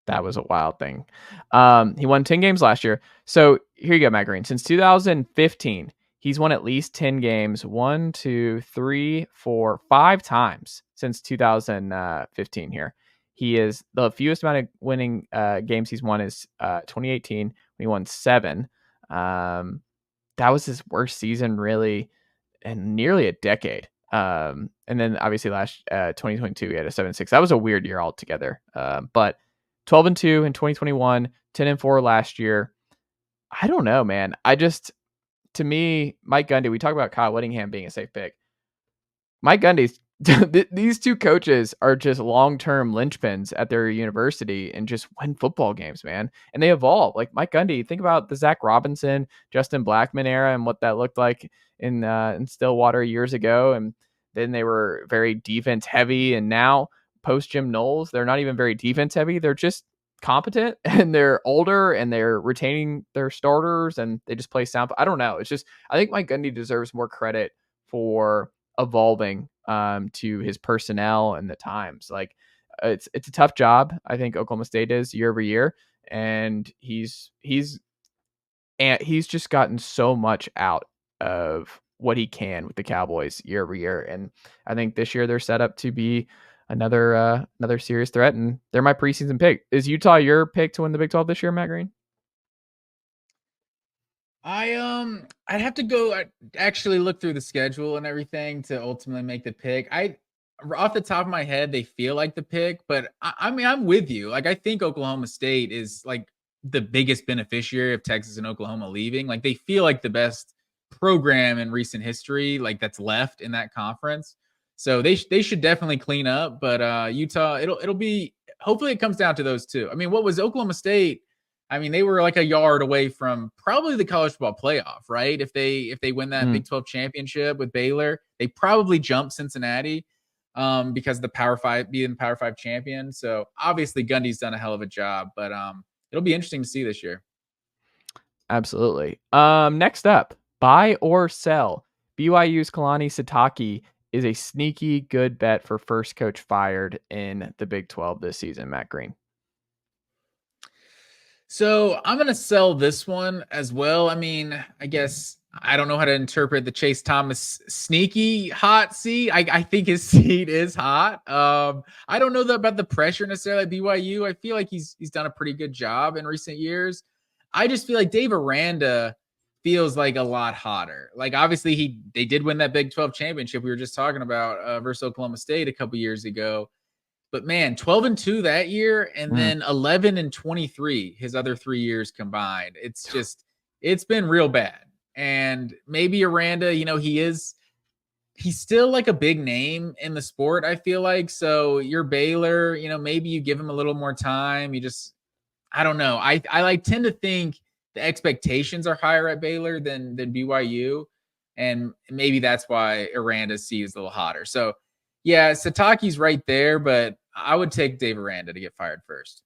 Speaker 1: That was a wild thing. He won 10 games last year. So here you go, Matt Green. Since 2015, he's won at least 10 games. 1, 2, 3, 4, 5 times since 2015 here. He is the fewest amount of winning games he's won is 2018 when he won 7. That was his worst season really in nearly a decade. And then obviously last 2022 he had a 7-6. That was a weird year altogether. But 12-2 in 2021, 10-4 last year. I don't know, man. To me, Mike Gundy, we talk about Kyle Whittingham being a safe pick. Mike Gundy's, these two coaches are just long-term linchpins at their university and just win football games, man. And they evolve. Like Mike Gundy, think about the Zach Robinson, Justin Blackman era and what that looked like in Stillwater years ago, and then they were very defense heavy, and now post Jim Knowles, they're not even very defense heavy. They're just competent and they're older and they're retaining their starters and they just play sound. I don't know. It's just, I think Mike Gundy deserves more credit for evolving to his personnel and the times. Like it's a tough job. I think Oklahoma State is year over year, and he's just gotten so much out of what he can with the Cowboys year over year. And I think this year they're set up to be another serious threat, and they're my preseason pick. Is Utah your pick to win the Big 12 this year, Matt Green?
Speaker 3: I'd have to go actually look through the schedule and everything to ultimately make the pick. Off the top of my head, they feel like the pick, but I mean, I'm with you. Like, I think Oklahoma State is like the biggest beneficiary of Texas and Oklahoma leaving. Like, they feel like the best program in recent history, like that's left in that conference. So they should definitely clean up. But Utah, it'll be, hopefully it comes down to those two. I mean, what was Oklahoma State? I mean, they were like a yard away from probably the college football playoff, right? If they win that Big 12 championship with Baylor, they probably jump Cincinnati because the Power 5 being the Power 5 champion. So obviously Gundy's done a hell of a job, but it'll be interesting to see this year.
Speaker 1: Absolutely. Next up, buy or sell. BYU's Kilane Sitake is a sneaky good bet for first coach fired in the Big 12 this season, Matt Green.
Speaker 3: So I'm going to sell this one as well. I mean, I guess I don't know how to interpret the Chase Thomas sneaky hot seat. I think his seat is hot. I don't know about the pressure necessarily at BYU. I feel like he's done a pretty good job in recent years. I just feel like Dave Aranda feels like a lot hotter. Like obviously they did win that Big 12 championship we were just talking about versus Oklahoma State a couple years ago. But man, 12-2 that year, and then 11-23 his other 3 years combined. It's been real bad. And maybe Aranda, he's still like a big name in the sport, I feel like. So you're Baylor, maybe you give him a little more time. I don't know. I tend to think the expectations are higher at Baylor than BYU. And maybe that's why Aranda's seat is a little hotter. So yeah, Sitake's right there, but I would take Dave Aranda to get fired first.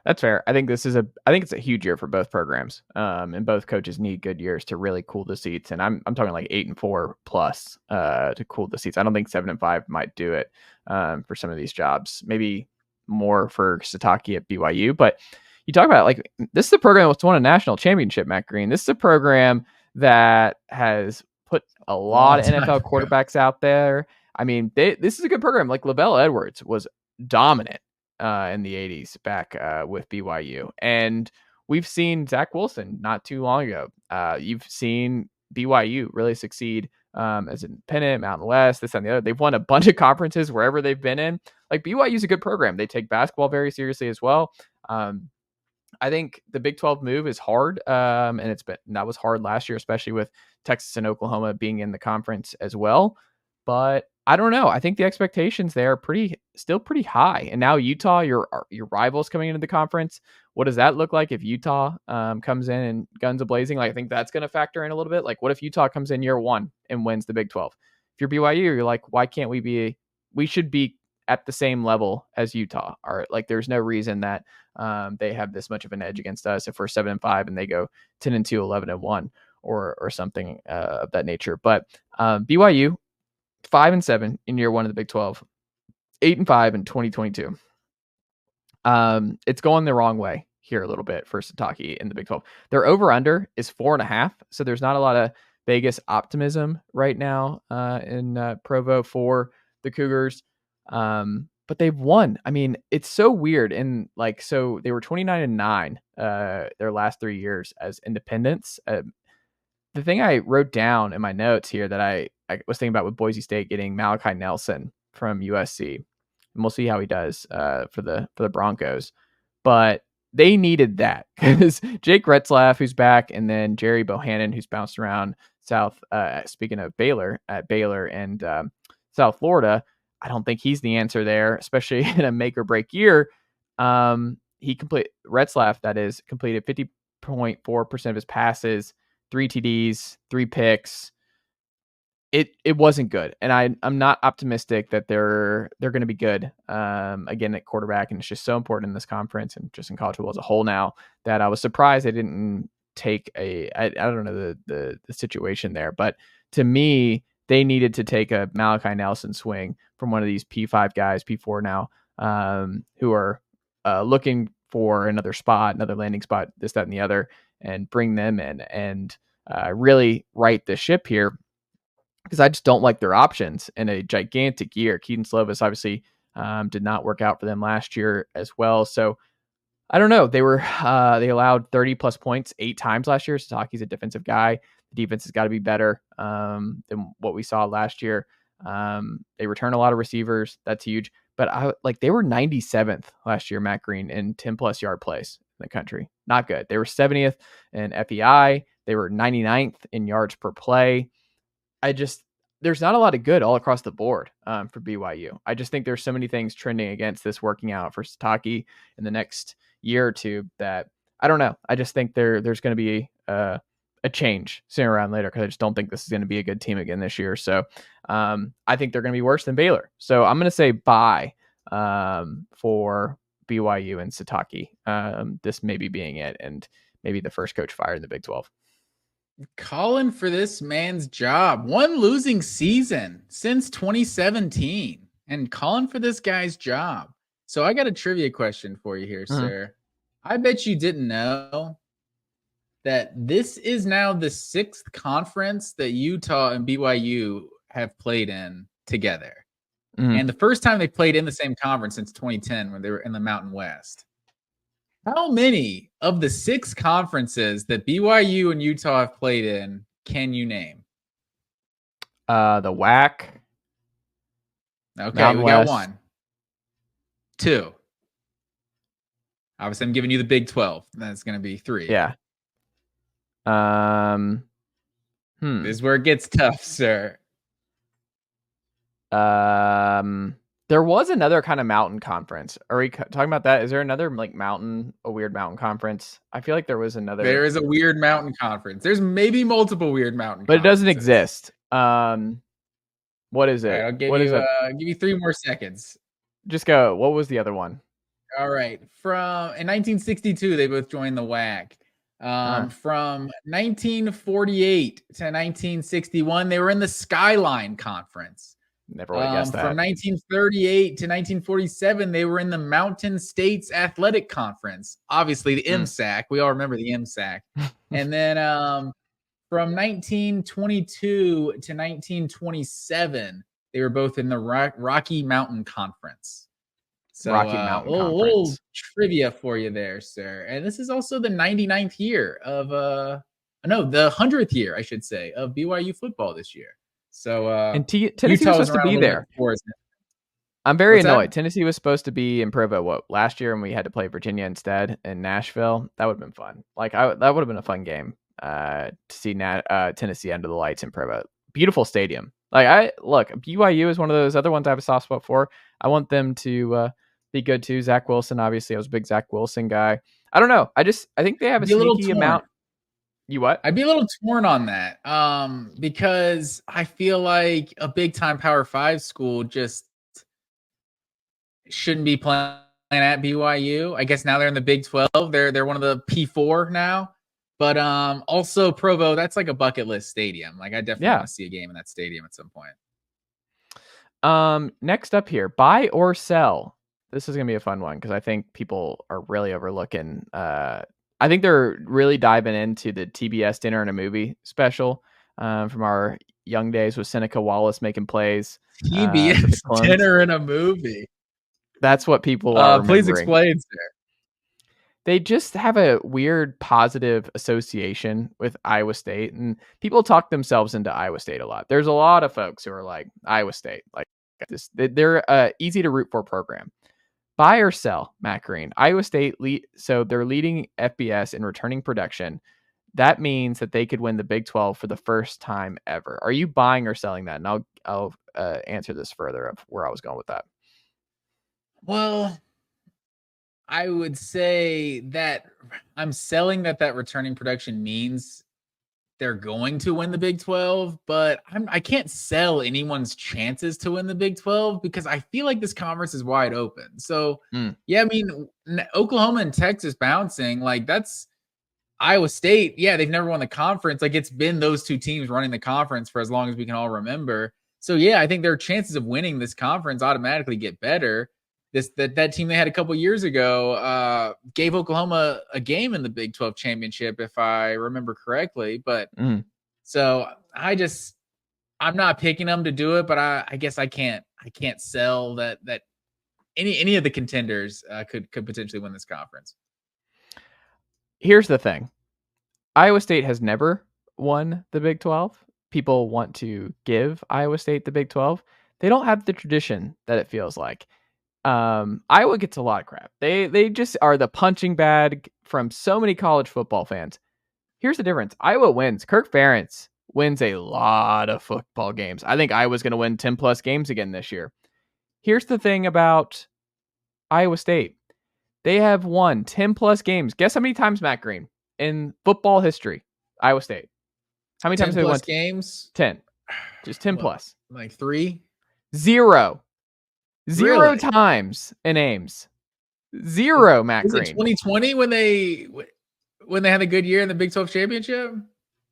Speaker 1: That's fair. I think it's a huge year for both programs. And both coaches need good years to really cool the seats. And I'm talking like 8-4 plus to cool the seats. I don't think 7-5 might do it for some of these jobs. Maybe more for Sitake at BYU. But you talk about like this is a program that's won a national championship, Matt Green. This is a program that has put a lot of NFL quarterbacks out there. I mean, this is a good program. Like Lavelle Edwards was dominant in the 80s back with BYU. And we've seen Zach Wilson not too long ago. You've seen BYU really succeed as an independent, Mountain West, this and the other. They've won a bunch of conferences wherever they've been in. Like BYU is a good program. They take basketball very seriously as well. I think the Big 12 move is hard, and that was hard last year, especially with Texas and Oklahoma being in the conference as well. But I don't know. I think the expectations there are still pretty high. And now Utah, your rivals coming into the conference. What does that look like if Utah comes in and guns a-blazing? Like I think that's going to factor in a little bit. Like what if Utah comes in year one and wins the Big 12? If you're BYU, you're like, why can't we should be at the same level as Utah? Or like there's no reason that they have this much of an edge against us if we're 7-5 and they go 10-2, 11-1 or something of that nature. But BYU 5-7 in year one of the Big 12, 8-5 in 2022. It's going the wrong way here a little bit for Sitake in the Big 12. Their over under is 4.5, so there's not a lot of Vegas optimism right now in Provo for the Cougars. But they've won. I mean, it's so weird. And so they were 29-9 their last 3 years as independents. The thing I wrote down in my notes here that I was thinking about with Boise State getting Malachi Nelson from USC, and we'll see how he does for the Broncos. But they needed that because Jake Retzlaff, who's back, and then Jerry Bohannon, who's bounced around South. Speaking of Baylor and South Florida, I don't think he's the answer there, especially in a make or break year. Retzlaff, that is, completed 50.4% of his passes, 3 TDs, 3 picks. it wasn't good, and I'm not optimistic that they're going to be good again at quarterback, and it's just so important in this conference and just in college football as a whole now that I was surprised they didn't take I don't know the situation there, but to me they needed to take a Malachi Nelson swing from one of these P5 guys, P4 now, who are looking for another spot, another landing spot, this, that, and the other, and bring them in and really right the ship here, because I just don't like their options in a gigantic year. Keaton Slovis obviously did not work out for them last year as well. So I don't know. They allowed 30 plus points 8 times last year. Sitake's a defensive guy. The defense has got to be better than what we saw last year. They return a lot of receivers. That's huge. But they were 97th last year, Matt Green, in 10 plus yard plays in the country. Not good. They were 70th in FEI. They were 99th in yards per play. There's not a lot of good all across the board for BYU. I just think there's so many things trending against this working out for Sitake in the next year or two that I don't know. I just think there's going to be a change sooner around later, because I just don't think this is going to be a good team again this year. So I think they're going to be worse than Baylor. So I'm going to say bye for BYU and Sitake. This maybe being it, and maybe the first coach fired in the Big 12.
Speaker 3: Calling for this man's job. One losing season since 2017, and calling for this guy's job. So I got a trivia question for you here, sir. I bet you didn't know that this is now the 6th conference that Utah and BYU have played in together. And the first time they played in the same conference since 2010, when they were in the Mountain West. How many of the 6 conferences that BYU and Utah have played in can you name?
Speaker 1: The WAC.
Speaker 3: Okay,
Speaker 1: Mountain
Speaker 3: we got
Speaker 1: West.
Speaker 3: 1. 2. Obviously, I'm giving you the Big 12. That's going to be 3.
Speaker 1: Yeah.
Speaker 3: This is where it gets tough, sir.
Speaker 1: There was another kind of mountain conference. Are we talking about that? Is there another a weird mountain conference? I feel like there was another.
Speaker 3: There is a weird mountain conference. There's maybe multiple weird mountain
Speaker 1: but
Speaker 3: conferences.
Speaker 1: It doesn't exist. What is it?
Speaker 3: Right, I'll give you 3 more seconds.
Speaker 1: Just go. What was the other one?
Speaker 3: All right. In 1962, they both joined the WAC. From 1948 to 1961, they were in the Skyline Conference.
Speaker 1: Never would have guessed that.
Speaker 3: From 1938 to 1947, they were in the Mountain States Athletic Conference. Obviously, the MSAC. We all remember the MSAC. And then from 1922 to 1927, they were both in the Rocky Mountain Conference. So
Speaker 1: Rocky Mountain Conference.
Speaker 3: Little trivia for you there, sir. And this is also the 99th year of the 100th year, I should say, of BYU football this year. So
Speaker 1: and Tennessee was supposed to be there. I'm very annoyed. Tennessee was supposed to be in Provo last year, and we had to play Virginia instead in Nashville. That would have been fun. That would have been a fun game to see Tennessee under the lights in Provo. Beautiful stadium. BYU is one of those other ones I have a soft spot for. I want them to be good too. Zach Wilson, obviously, I was a big Zach Wilson guy. I don't know. I think they have a sneaky amount. You what?
Speaker 3: I'd be a little torn on that because I feel like a big time Power 5 school just shouldn't be playing at BYU. I guess now they're in the Big 12. They're one of the P4 now. But also Provo, that's like a bucket list stadium. I definitely want to see a game in that stadium at some point.
Speaker 1: Next up here, buy or sell. This is going to be a fun one because I think people are really overlooking. I think they're really diving into the TBS Dinner and a Movie special from our young days with Seneca Wallace making plays.
Speaker 3: TBS Dinner and a Movie.
Speaker 1: That's what people are
Speaker 3: please explain, sir.
Speaker 1: They just have a weird positive association with Iowa State, and people talk themselves into Iowa State a lot. There's a lot of folks who are like Iowa State, they're easy to root for program. Buy or sell, Matt Green. Iowa State, so they're leading FBS in returning production. That means that they could win the Big 12 for the first time ever. Are you buying or selling that? And I'll answer this further of where I was going with that.
Speaker 3: Well, I would say that I'm selling that returning production means they're going to win the Big 12, but I can't sell anyone's chances to win the Big 12 because I feel like this conference is wide open. So, yeah, I mean, Oklahoma and Texas bouncing, like that's Iowa State. Yeah, they've never won the conference. Like it's been those two teams running the conference for as long as we can all remember. So, yeah, I think their chances of winning this conference automatically get better. That team they had a couple years ago gave Oklahoma a game in the Big 12 championship, if I remember correctly. But so I'm not picking them to do it, but I guess I can't sell that any of the contenders could potentially win this conference.
Speaker 1: Here's the thing. Iowa State has never won the Big 12. People want to give Iowa State the Big 12. They don't have the tradition that it feels like. Iowa gets a lot of crap. They just are the punching bag from so many college football fans. Here's the difference. Iowa wins. Kirk Ferentz wins a lot of football games. I think Iowa's going to win 10 plus games again this year. Here's the thing about Iowa State. They have won 10 plus games. Guess how many times, Matt Green, in football history, Iowa State? How many times have they won
Speaker 3: games?
Speaker 1: 10. Just 10 plus.
Speaker 3: Like 3?
Speaker 1: 0. Zero
Speaker 3: Really?
Speaker 1: times in Ames. 0, Matt Green.
Speaker 3: Was it 2020 when they had a good year in the Big 12 championship?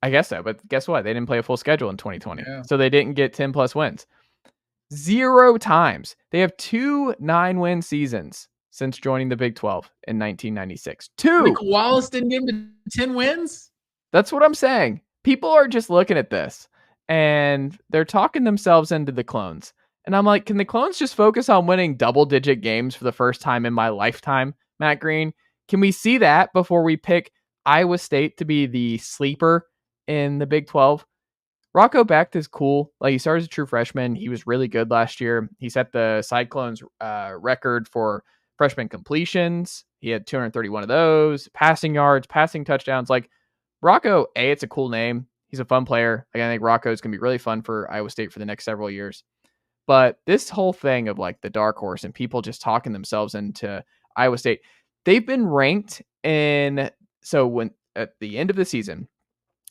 Speaker 1: I guess so, but guess what? They didn't play a full schedule in 2020,
Speaker 3: Yeah.
Speaker 1: so they didn't get 10 plus wins. 0 times. They have 2 9-win seasons since joining the Big 12 in 1996. 2.
Speaker 3: Rick Wallace didn't give them 10 wins?
Speaker 1: That's what I'm saying. People are just looking at this, and they're talking themselves into the clones. And I'm like, can the clones just focus on winning double-digit games for the first time in my lifetime, Matt Green? Can we see that before we pick Iowa State to be the sleeper in the Big 12? Rocco Becht is cool. Like, he started as a true freshman. He was really good last year. He set the Cyclones record for freshman completions. He had 231 of those, passing yards, passing touchdowns. Like, Rocco, it's a cool name. He's a fun player. Like, I think Rocco is going to be really fun for Iowa State for the next several years. But this whole thing of like the dark horse and people just talking themselves into Iowa State, they've been ranked in. So when at the end of the season,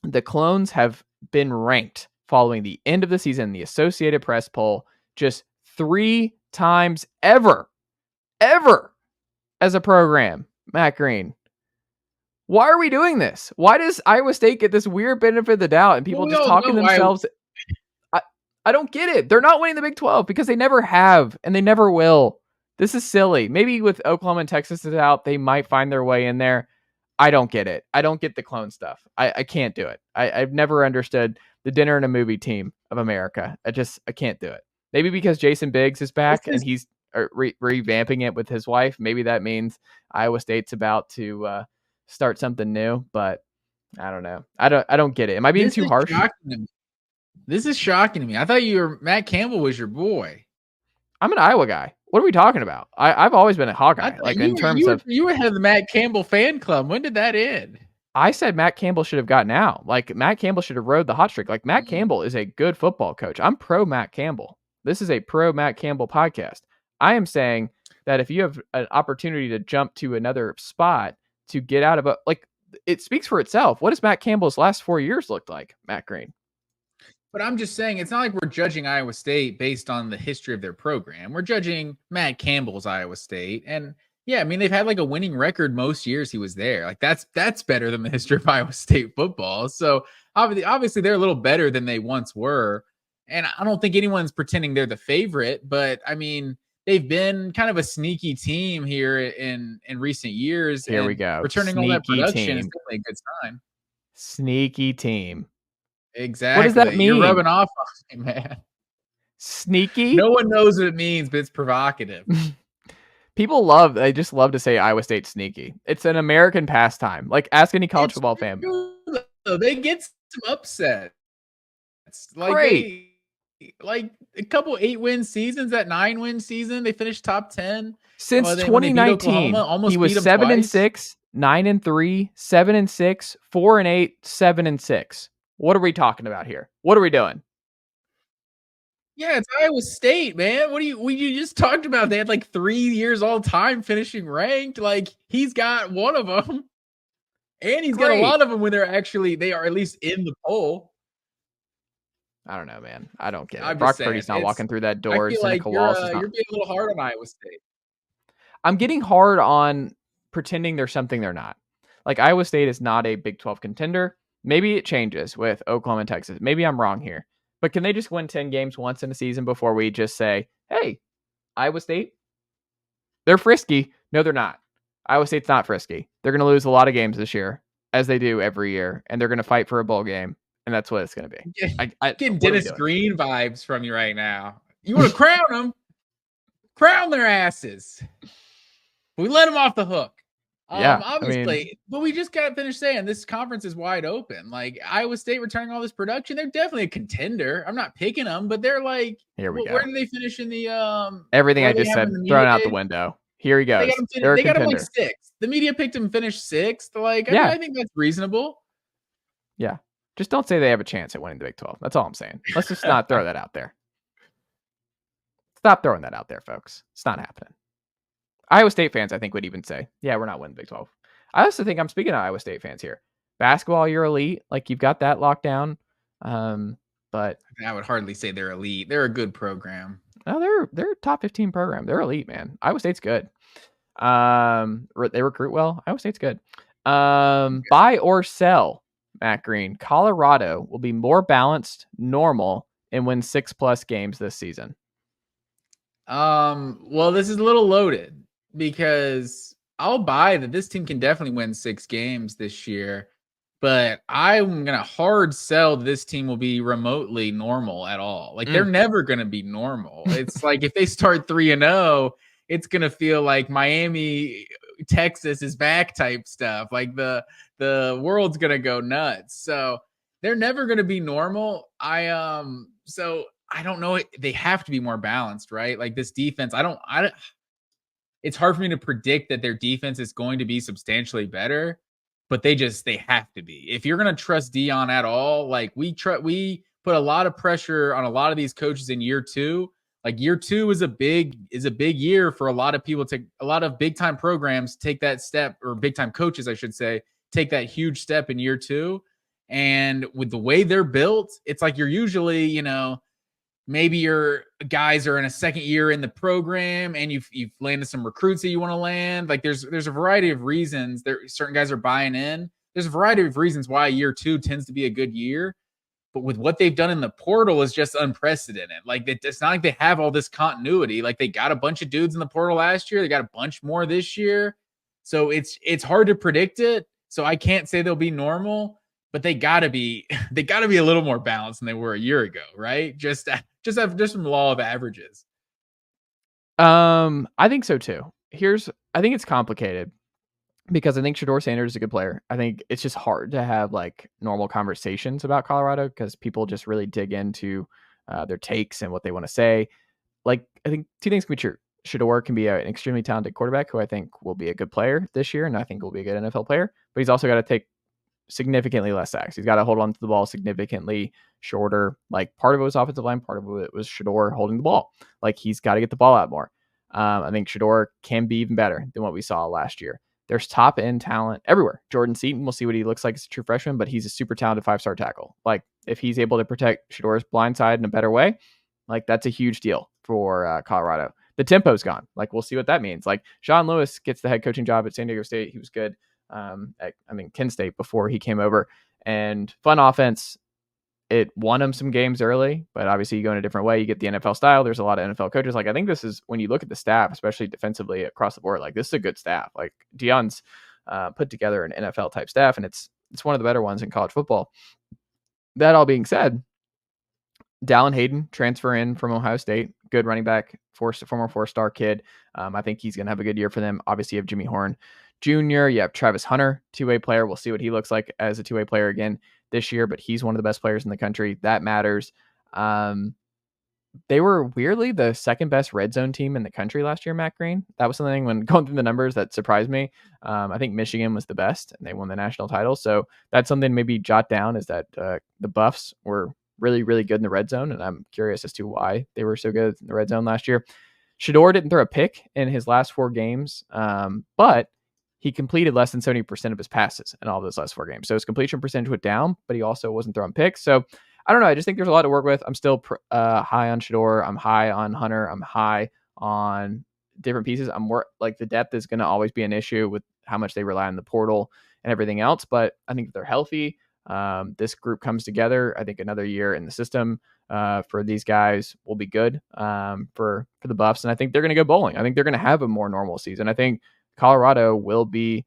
Speaker 1: the clones have been ranked following the end of the season, the Associated Press poll, just 3 times ever as a program. Matt Green, why are we doing this? Why does Iowa State get this weird benefit of the doubt and people just talking themselves? I don't get it. They're not winning the Big 12 because they never have and they never will. This is silly. Maybe with Oklahoma and Texas is out, they might find their way in there. I don't get it. I don't get the clone stuff. I can't do it. I've never understood the dinner and a movie team of America. I can't do it. Maybe because Jason Biggs is back and he's revamping it with his wife. Maybe that means Iowa State's about to start something new, but I don't know. I don't get it. Am I being too harsh?
Speaker 3: This is shocking to me. I thought Matt Campbell was your boy.
Speaker 1: I'm an Iowa guy. What are we talking about? I've always been a Hawkeye. Like in terms of
Speaker 3: you were head of the Matt Campbell fan club. When did that end?
Speaker 1: I said Matt Campbell should have gotten out. Like Matt Campbell should have rode the hot streak. Like Matt Campbell is a good football coach. I'm pro Matt Campbell. This is a pro Matt Campbell podcast. I am saying that if you have an opportunity to jump to another spot to get out of it speaks for itself. What has Matt Campbell's last 4 years looked like, Matt Green?
Speaker 3: But I'm just saying, it's not like we're judging Iowa State based on the history of their program. We're judging Matt Campbell's Iowa State. And yeah, I mean, they've had like a winning record most years he was there. Like that's better than the history of Iowa State football. So obviously they're a little better than they once were. And I don't think anyone's pretending they're the favorite, but I mean, they've been kind of a sneaky team here in recent years.
Speaker 1: Here we go.
Speaker 3: Returning all that production is definitely a good sign.
Speaker 1: Sneaky team.
Speaker 3: Exactly.
Speaker 1: What does that mean?
Speaker 3: You're rubbing off on me, man.
Speaker 1: Sneaky?
Speaker 3: No one knows what it means, but it's provocative.
Speaker 1: They just love to say Iowa State sneaky. It's an American pastime. Like, ask any college football fan.
Speaker 3: They get some upsets. Like
Speaker 1: Great.
Speaker 3: Like a couple 8-win seasons, that 9-win season, they finished top 10.
Speaker 1: Since 2019, he was 7-6, 9-3, 7-6, 4-8, 7-6. What are we talking about here? What are we doing?
Speaker 3: Yeah, it's Iowa State, man. You just talked about? They had like 3 years all time finishing ranked. Like he's got one of them. And he's got a lot of them when they are at least in the poll.
Speaker 1: I don't know, man. I don't get it.
Speaker 3: I'm
Speaker 1: Brock
Speaker 3: just saying,
Speaker 1: Purdy's not walking through that
Speaker 3: I
Speaker 1: door.
Speaker 3: feel like
Speaker 1: Seneca Wallace is not.
Speaker 3: you're being a little hard on Iowa State.
Speaker 1: I'm getting hard on pretending they're something they're not. Like Iowa State is not a Big 12 contender. Maybe it changes with Oklahoma and Texas. Maybe I'm wrong here. But can they just win 10 games once in a season before we just say, hey, Iowa State, they're frisky? No, they're not. Iowa State's not frisky. They're going to lose a lot of games this year, as they do every year, and they're going to fight for a bowl game, and that's what it's going to be.
Speaker 3: Getting Dennis Green vibes from you right now. You want to crown them? Crown their asses. We let them off the hook.
Speaker 1: Yeah,
Speaker 3: obviously, but we just got to finish saying this conference is wide open. Like Iowa State returning all this production, they're definitely a contender. I'm not picking them, but they're like,
Speaker 1: here we go.
Speaker 3: Where did they finish in the
Speaker 1: everything I just said thrown out the window? Here he goes.
Speaker 3: They got him like 6th. The media picked him finish 6th. Like, I think that's reasonable.
Speaker 1: Yeah, just don't say they have a chance at winning the Big 12. That's all I'm saying. Let's just not throw that out there. Stop throwing that out there, folks. It's not happening. Iowa State fans, I think, would even say, yeah, we're not winning the Big 12. I also think I'm speaking to Iowa State fans here. Basketball, you're elite. Like, you've got that locked down. But
Speaker 3: I would hardly say they're elite. They're a good program.
Speaker 1: No, they're a top 15 program. They're elite, man. Iowa State's good. They recruit well. Iowa State's good. Buy or sell, Matt Green. Colorado will be more balanced, normal, and win 6+ games this season.
Speaker 3: Well, this is a little loaded because I'll buy that this team can definitely win 6 games this year, but I'm going to hard sell this team will be remotely normal at all. Like they're never going to be normal. It's like if they start 3-0, it's going to feel like Miami, Texas is back type stuff. Like the world's going to go nuts. So they're never going to be normal. So I don't know. They have to be more balanced, right? Like this defense, it's hard for me to predict that their defense is going to be substantially better, but they have to be. If you're going to trust Dion at all, like we put a lot of pressure on a lot of these coaches in year 2. Like year 2 is a big year for a lot of people a lot of big time programs take that step, or big time coaches, I should say, take that huge step in year 2. And with the way they're built, it's like you're usually, maybe your guys are in a second year in the program and you've landed some recruits that you want to land. Like there's a variety of reasons certain guys are buying in. There's a variety of reasons why year 2 tends to be a good year, but with what they've done in the portal is just unprecedented. Like it's not like they have all this continuity. Like they got a bunch of dudes in the portal last year. They got a bunch more this year. So it's hard to predict it. So I can't say they'll be normal, but they gotta be a little more balanced than they were a year ago, right? Just some law of averages.
Speaker 1: I think so too. I think it's complicated because I think Shedeur Sanders is a good player. I think it's just hard to have like normal conversations about Colorado because people just really dig into their takes and what they want to say. Like I think 2 things can be true. Shedeur can be an extremely talented quarterback who I think will be a good player this year, and I think will be a good NFL player. But he's also got to take significantly less sacks. He's got to hold on to the ball significantly shorter. Like part of it was offensive line, part of it was Shedeur holding the ball. Like he's got to get the ball out more. I think Shedeur can be even better than what we saw last year. There's top end talent everywhere. Jordan Seaton, we'll see what he looks like as a true freshman, but he's a super talented 5-star tackle. Like if he's able to protect Shedeur's blind side in a better way, like that's a huge deal for Colorado. The tempo's gone. Like we'll see what that means. Like Sean Lewis gets the head coaching job at San Diego State. He was good. Kent State before he came over, and fun offense. It won him some games early, but obviously you go in a different way. You get the NFL style. There's a lot of NFL coaches. Like I think this is when you look at the staff, especially defensively across the board, like this is a good staff. Like Dion's put together an NFL type staff, and it's one of the better ones in college football. That all being said, Dallin Hayden transfer in from Ohio State, good running back, former 4-star kid. I think he's going to have a good year for them. Obviously, you have Jimmy Horn Jr. You have Travis Hunter, 2-way player. We'll see what he looks like as a 2-way player again this year, but he's one of the best players in the country. That matters. They were weirdly the second best red zone team in the country last year, Matt Green. That was something when going through the numbers that surprised me. I think Michigan was the best and they won the national title. So that's something maybe jot down is that the Buffs were really, really good in the red zone. And I'm curious as to why they were so good in the red zone last year. Shedeur didn't throw a pick in his last 4 games, but he completed less than 70% of his passes in all those last 4 games. So his completion percentage went down, but he also wasn't throwing picks. So I don't know. I just think there's a lot to work with. I'm still high on Shador. I'm high on Hunter. I'm high on different pieces. I'm more like the depth is going to always be an issue with how much they rely on the portal and everything else. But I think if they're healthy, this group comes together. I think another year in the system for these guys will be good for the Buffs. And I think they're going to go bowling. I think they're going to have a more normal season. I think Colorado will be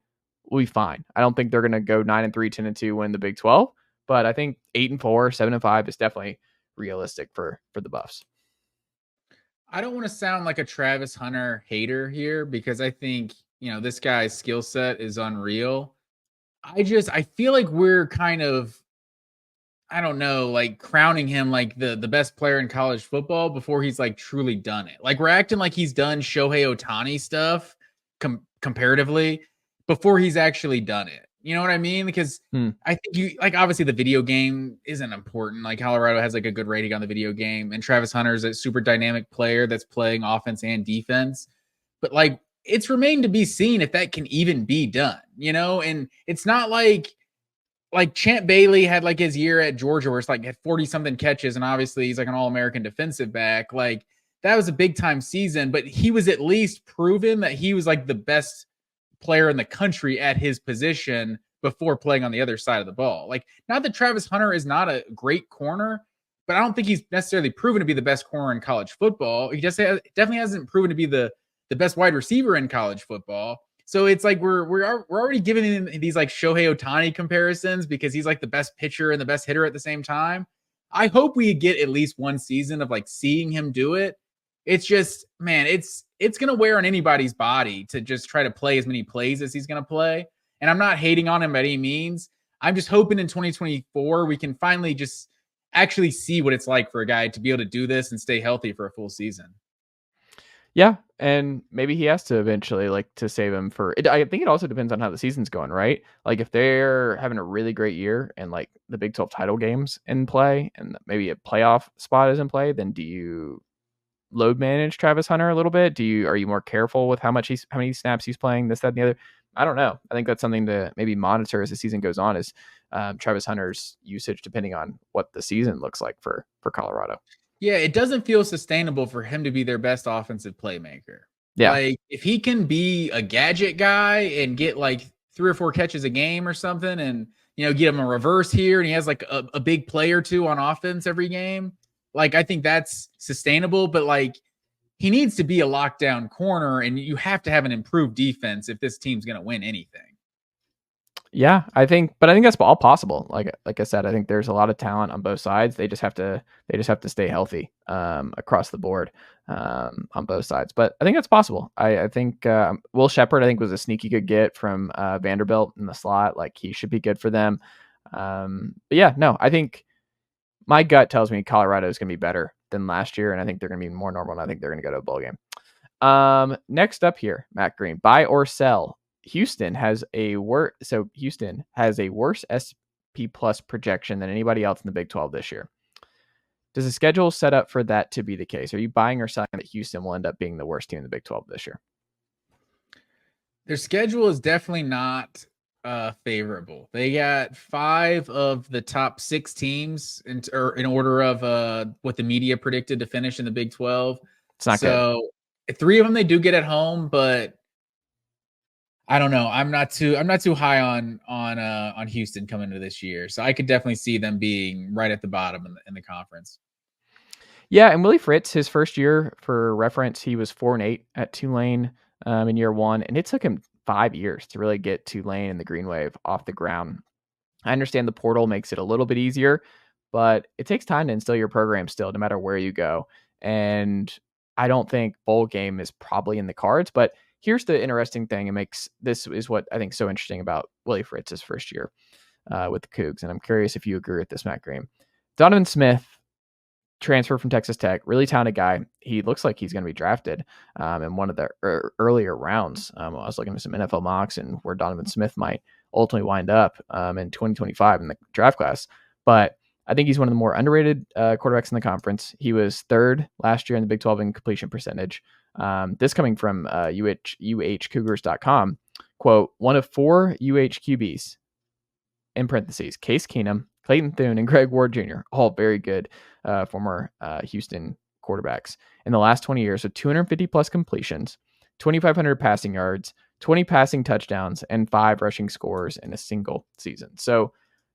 Speaker 1: fine. I don't think they're going to go 9-3, 10-2, win the Big 12, but I think 8-4, 7-5 is definitely realistic for the Buffs.
Speaker 3: I don't want to sound like a Travis Hunter hater here because I think, this guy's skill set is unreal. I feel like we're kind of, I don't know, like crowning him like the best player in college football before he's like truly done it. Like we're acting like he's done Shohei Ohtani stuff comparatively before he's actually done it. You know what I mean? Because I think obviously the video game isn't important. Like Colorado has like a good rating on the video game, and Travis Hunter is a super dynamic player that's playing offense and defense. But like it's remained to be seen if that can even be done, and it's not like Champ Bailey had like his year at Georgia where it's like had 40 something catches. And obviously he's like an all-American defensive back. Like that was a big time season, but he was at least proven that he was like the best player in the country at his position before playing on the other side of the ball. Like not that Travis Hunter is not a great corner, but I don't think he's necessarily proven to be the best corner in college football. He just definitely hasn't proven to be the best wide receiver in college football. So it's like we're already giving him these like Shohei Ohtani comparisons because he's like the best pitcher and the best hitter at the same time. I hope we get at least one season of like seeing him do it. It's just, man, it's gonna wear on anybody's body to just try to play as many plays as he's gonna play. And I'm not hating on him by any means. I'm just hoping in 2024 we can finally just actually see what it's like for a guy to be able to do this and stay healthy for a full season.
Speaker 1: Yeah, and maybe he has to eventually like to save him for it. I think it also depends on how the season's going, right? Like if they're having a really great year and like the Big 12 title games in play and maybe a playoff spot is in play, then do you load manage Travis Hunter a little bit? Are you more careful with how many snaps he's playing, this, that, and the other? I don't know. I think that's something to maybe monitor as the season goes on is Travis Hunter's usage depending on what the season looks like for Colorado.
Speaker 3: Yeah, it doesn't feel sustainable for him to be their best offensive playmaker.
Speaker 1: Yeah.
Speaker 3: Like if he can be a gadget guy and get like 3 or 4 catches a game or something and, get him a reverse here and he has like a big play or two on offense every game, like I think that's sustainable, but like he needs to be a lockdown corner and you have to have an improved defense if this team's going to win anything.
Speaker 1: Yeah, I think that's all possible. Like I said, I think there's a lot of talent on both sides. They just have to stay healthy across the board on both sides. But I think that's possible. I think Will Shepherd I think was a sneaky good get from Vanderbilt in the slot. Like he should be good for them. But yeah, no, I think my gut tells me Colorado is going to be better than last year, and I think they're going to be more normal. And I think they're going to go to a bowl game. Next up here, Matt Green, buy or sell. Houston has a worse SP plus projection than anybody else in the Big 12 this year. Does the schedule set up for that to be the case? Are you buying or selling that Houston will end up being the worst team in the Big 12 this year?
Speaker 3: Their schedule is definitely not favorable. They got 5 of the top 6 teams in order of what the media predicted to finish in the Big 12.
Speaker 1: It's not good.
Speaker 3: 3 of them they do get at home, but I don't know. I'm not too high on Houston coming into this year. So I could definitely see them being right at the bottom in the conference.
Speaker 1: Yeah, and Willie Fritz, his first year, for reference, he was 4-8 at Tulane in year 1, and it took him 5 years to really get Tulane and the Green Wave off the ground. I understand the portal makes it a little bit easier, but it takes time to instill your program still, no matter where you go. And I don't think bowl game is probably in the cards, but here's the interesting thing. This is what I think so interesting about Willie Fritz's first year with the Cougs. And I'm curious if you agree with this, Matt Green. Donovan Smith, transfer from Texas Tech, really talented guy. He looks like he's going to be drafted in one of the earlier rounds. I was looking at some NFL mocks and where Donovan Smith might ultimately wind up in 2025 in the draft class. But I think he's one of the more underrated quarterbacks in the conference. He was 3rd last year in the Big 12 in completion percentage. This coming from UHCougars.com. quote, one of 4 QBs, in parentheses, Case Keenum, Clayton Thune, and Greg Ward Jr., all very good former Houston quarterbacks in the last 20 years with 250 plus completions, 2,500 passing yards, 20 passing touchdowns, and 5 rushing scores in a single season. So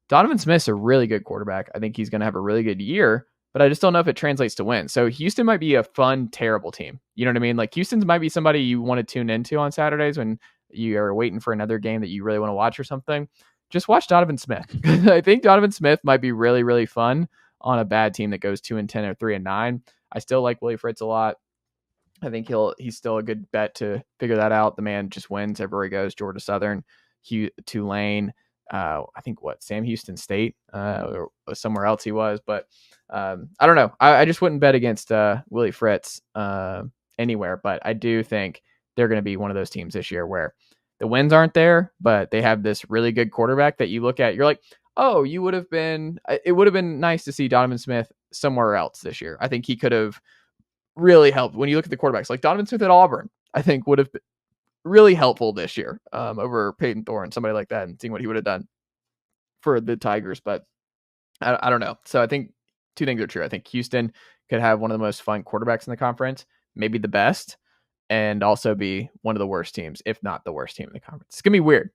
Speaker 1: Donovan Smith's a really good quarterback. I think he's going to have a really good year, but I just don't know if it translates to win. So Houston might be a fun, terrible team. You know what I mean? Like Houston's might be somebody you want to tune into on Saturdays when you are waiting for another game that you really want to watch or something. Just watch Donovan Smith. I think Donovan Smith might be really, really fun on a bad team that goes 2-10 or 3-9. I still like Willie Fritz a lot. I think he's still a good bet to figure that out. The man just wins everywhere he goes. Georgia Southern, Tulane, I think Sam Houston State, or somewhere else he was. But I don't know. I just wouldn't bet against Willie Fritz anywhere. But I do think they're going to be one of those teams this year where the wins aren't there, but they have this really good quarterback that you look at. You're like, oh, it would have been nice to see Donovan Smith somewhere else this year. I think he could have really helped. When you look at the quarterbacks, like Donovan Smith at Auburn, I think would have been really helpful this year over Peyton Thorne, somebody like that, and seeing what he would have done for the Tigers. But I don't know. So I think 2 things are true. I think Houston could have one of the most fun quarterbacks in the conference, maybe the best, and also be one of the worst teams, if not the worst team in the conference. It's going to be weird.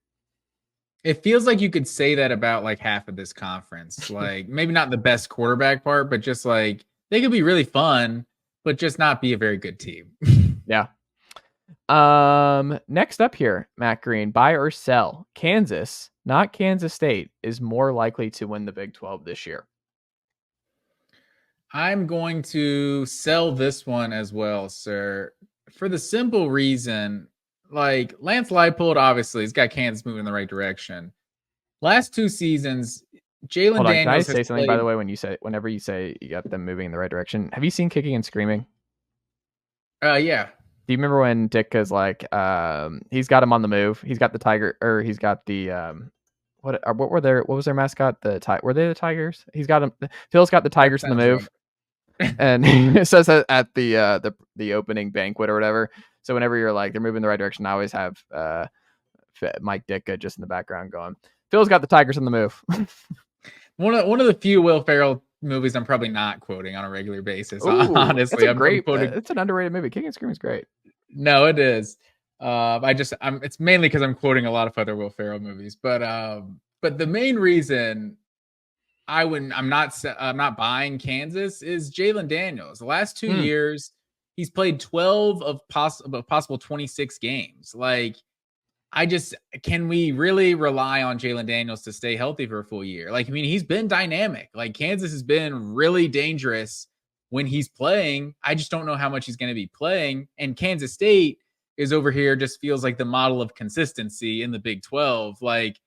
Speaker 3: It feels like you could say that about like half of this conference. Like maybe not the best quarterback part, but just like they could be really fun, but just not be a very good team.
Speaker 1: Yeah. Next up here, Matt Green, buy or sell. Kansas, not Kansas State, is more likely to win the Big 12 this year.
Speaker 3: I'm going to sell this one as well, sir, for the simple reason, like Lance Leipold, obviously, he's got Kansas moving in the right direction. Last 2 seasons, Jalen Daniels.
Speaker 1: Can I say something, by the way, whenever you say you got them moving in the right direction? Have you seen Kicking and Screaming?
Speaker 3: Yeah.
Speaker 1: Do you remember when Ditka's like, he's got him on the move? He's got the tiger, or he's got the what was their mascot? Were they the Tigers? He's got him. Phil's got the Tigers in the move. And it says that at the opening banquet or whatever. So whenever you're like they're moving in the right direction, I always have Mike Ditka just in the background going, Phil's got the Tigers in the move.
Speaker 3: one of the few Will Ferrell movies I'm probably not quoting on a regular basis.
Speaker 1: Ooh,
Speaker 3: honestly,
Speaker 1: it's an underrated movie. King and Scream is great.
Speaker 3: No, it is. It's mainly because I'm quoting a lot of other Will Ferrell movies, but the main reason I'm not buying Kansas is Jalen Daniels. The last 2 years, he's played 12 of possible 26 games. Like, can we really rely on Jalen Daniels to stay healthy for a full year? Like, I mean, he's been dynamic. Like, Kansas has been really dangerous when he's playing. I just don't know how much he's going to be playing. And Kansas State is over here, just feels like the model of consistency in the Big 12. Like,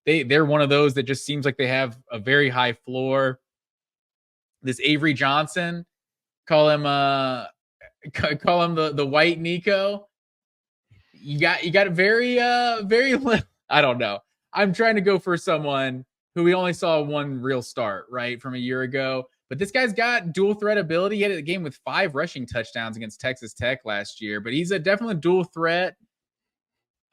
Speaker 3: they're one of those that just seems like they have a very high floor. This Avery Johnson, call him the white Nico. You got very I don't know. I'm trying to go for someone who we only saw one real start, right, from a year ago. But this guy's got dual threat ability. He had a game with 5 rushing touchdowns against Texas Tech last year, but he's a definitely dual threat.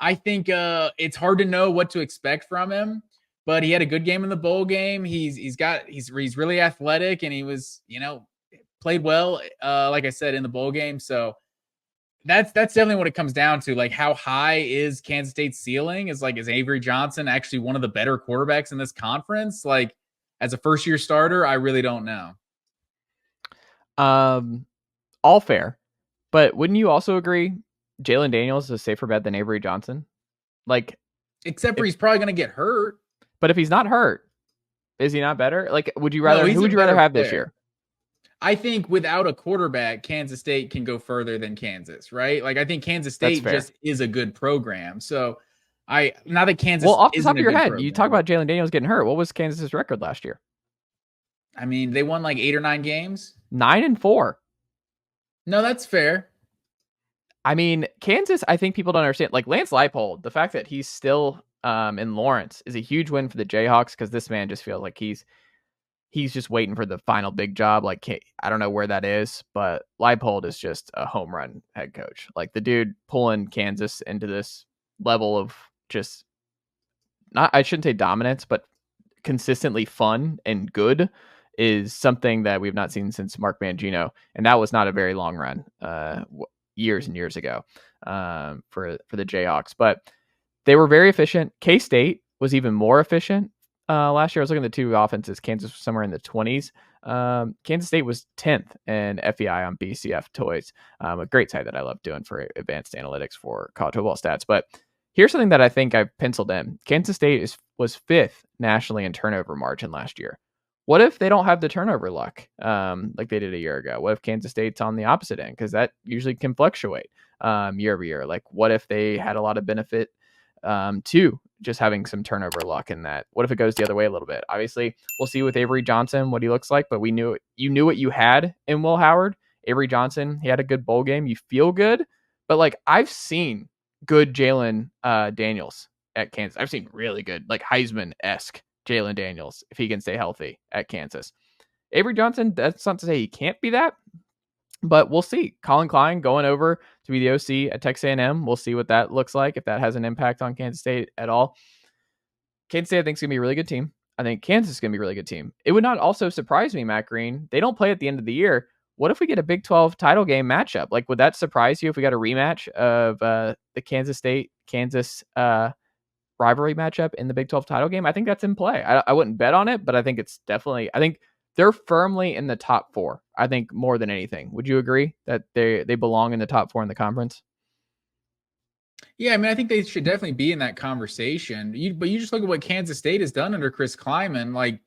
Speaker 3: I think it's hard to know what to expect from him, but he had a good game in the bowl game. He's really athletic, and he was, played well, like I said, in the bowl game. So that's definitely what it comes down to. Like, how high is Kansas State's ceiling? Is Avery Johnson actually one of the better quarterbacks in this conference? Like, as a first-year starter, I really don't know.
Speaker 1: All fair, but wouldn't you also agree Jalen Daniels is a safer bet than Avery Johnson? Like,
Speaker 3: except for he's probably going to get hurt.
Speaker 1: But if he's not hurt, is he not better? Like, who would you rather have this year?
Speaker 3: I think without a quarterback, Kansas State can go further than Kansas, right? Like, I think Kansas State just is a good program. So not that Kansas.
Speaker 1: Well, off the top of your head, program. You talk about Jalen Daniels getting hurt. What was Kansas's record last year?
Speaker 3: I mean, they won like 8 or 9 games.
Speaker 1: 9-4.
Speaker 3: No, that's fair.
Speaker 1: I mean, Kansas, I think people don't understand. Like, Lance Leipold, the fact that he's still in Lawrence is a huge win for the Jayhawks, because this man just feels like he's just waiting for the final big job. Like, I don't know where that is, but Leipold is just a home run head coach. Like, the dude pulling Kansas into this level of just not, I shouldn't say dominance, but consistently fun and good is something that we've not seen since Mark Mangino, and that was not a very long run, years and years ago, for the Jayhawks. But they were very efficient. K-State was even more efficient last year. I was looking at the two offenses. Kansas was somewhere in the 20s. Kansas State was 10th in FEI on BCF Toys, a great site that I love doing for advanced analytics for college football stats. But here's something that I think I've penciled in. Kansas State was 5th nationally in turnover margin last year. What if they don't have the turnover luck like they did a year ago? What if Kansas State's on the opposite end? Because that usually can fluctuate year over year. Like, what if they had a lot of benefit to just having some turnover luck in that? What if it goes the other way a little bit? Obviously, we'll see with Avery Johnson what he looks like, but you knew what you had in Will Howard. Avery Johnson, he had a good bowl game. You feel good, but like I've seen good Jalen Daniels at Kansas. I've seen really good, like Heisman-esque Jalen Daniels if he can stay healthy at Kansas. Avery Johnson, that's not to say he can't be that, but we'll see. Colin Klein going over to be the OC at Texas A&M. We'll see what that looks like, if that has an impact on Kansas State at all. Kansas State, I think, is going to be a really good team. I think Kansas is going to be a really good team. It would not also surprise me, Matt Green. They don't play at the end of the year. What if we get a Big 12 title game matchup? Like, would that surprise you if we got a rematch of the Kansas State-Kansas rivalry matchup in the Big 12 title game? I think that's in play. I wouldn't bet on it, but I think it's definitely, I think they're firmly in the top 4. I think more than anything. Would you agree that they belong in the top 4 in the conference?
Speaker 3: Yeah, I mean, I think they should definitely be in that conversation. But you just look at what Kansas State has done under Chris Kleiman. Like,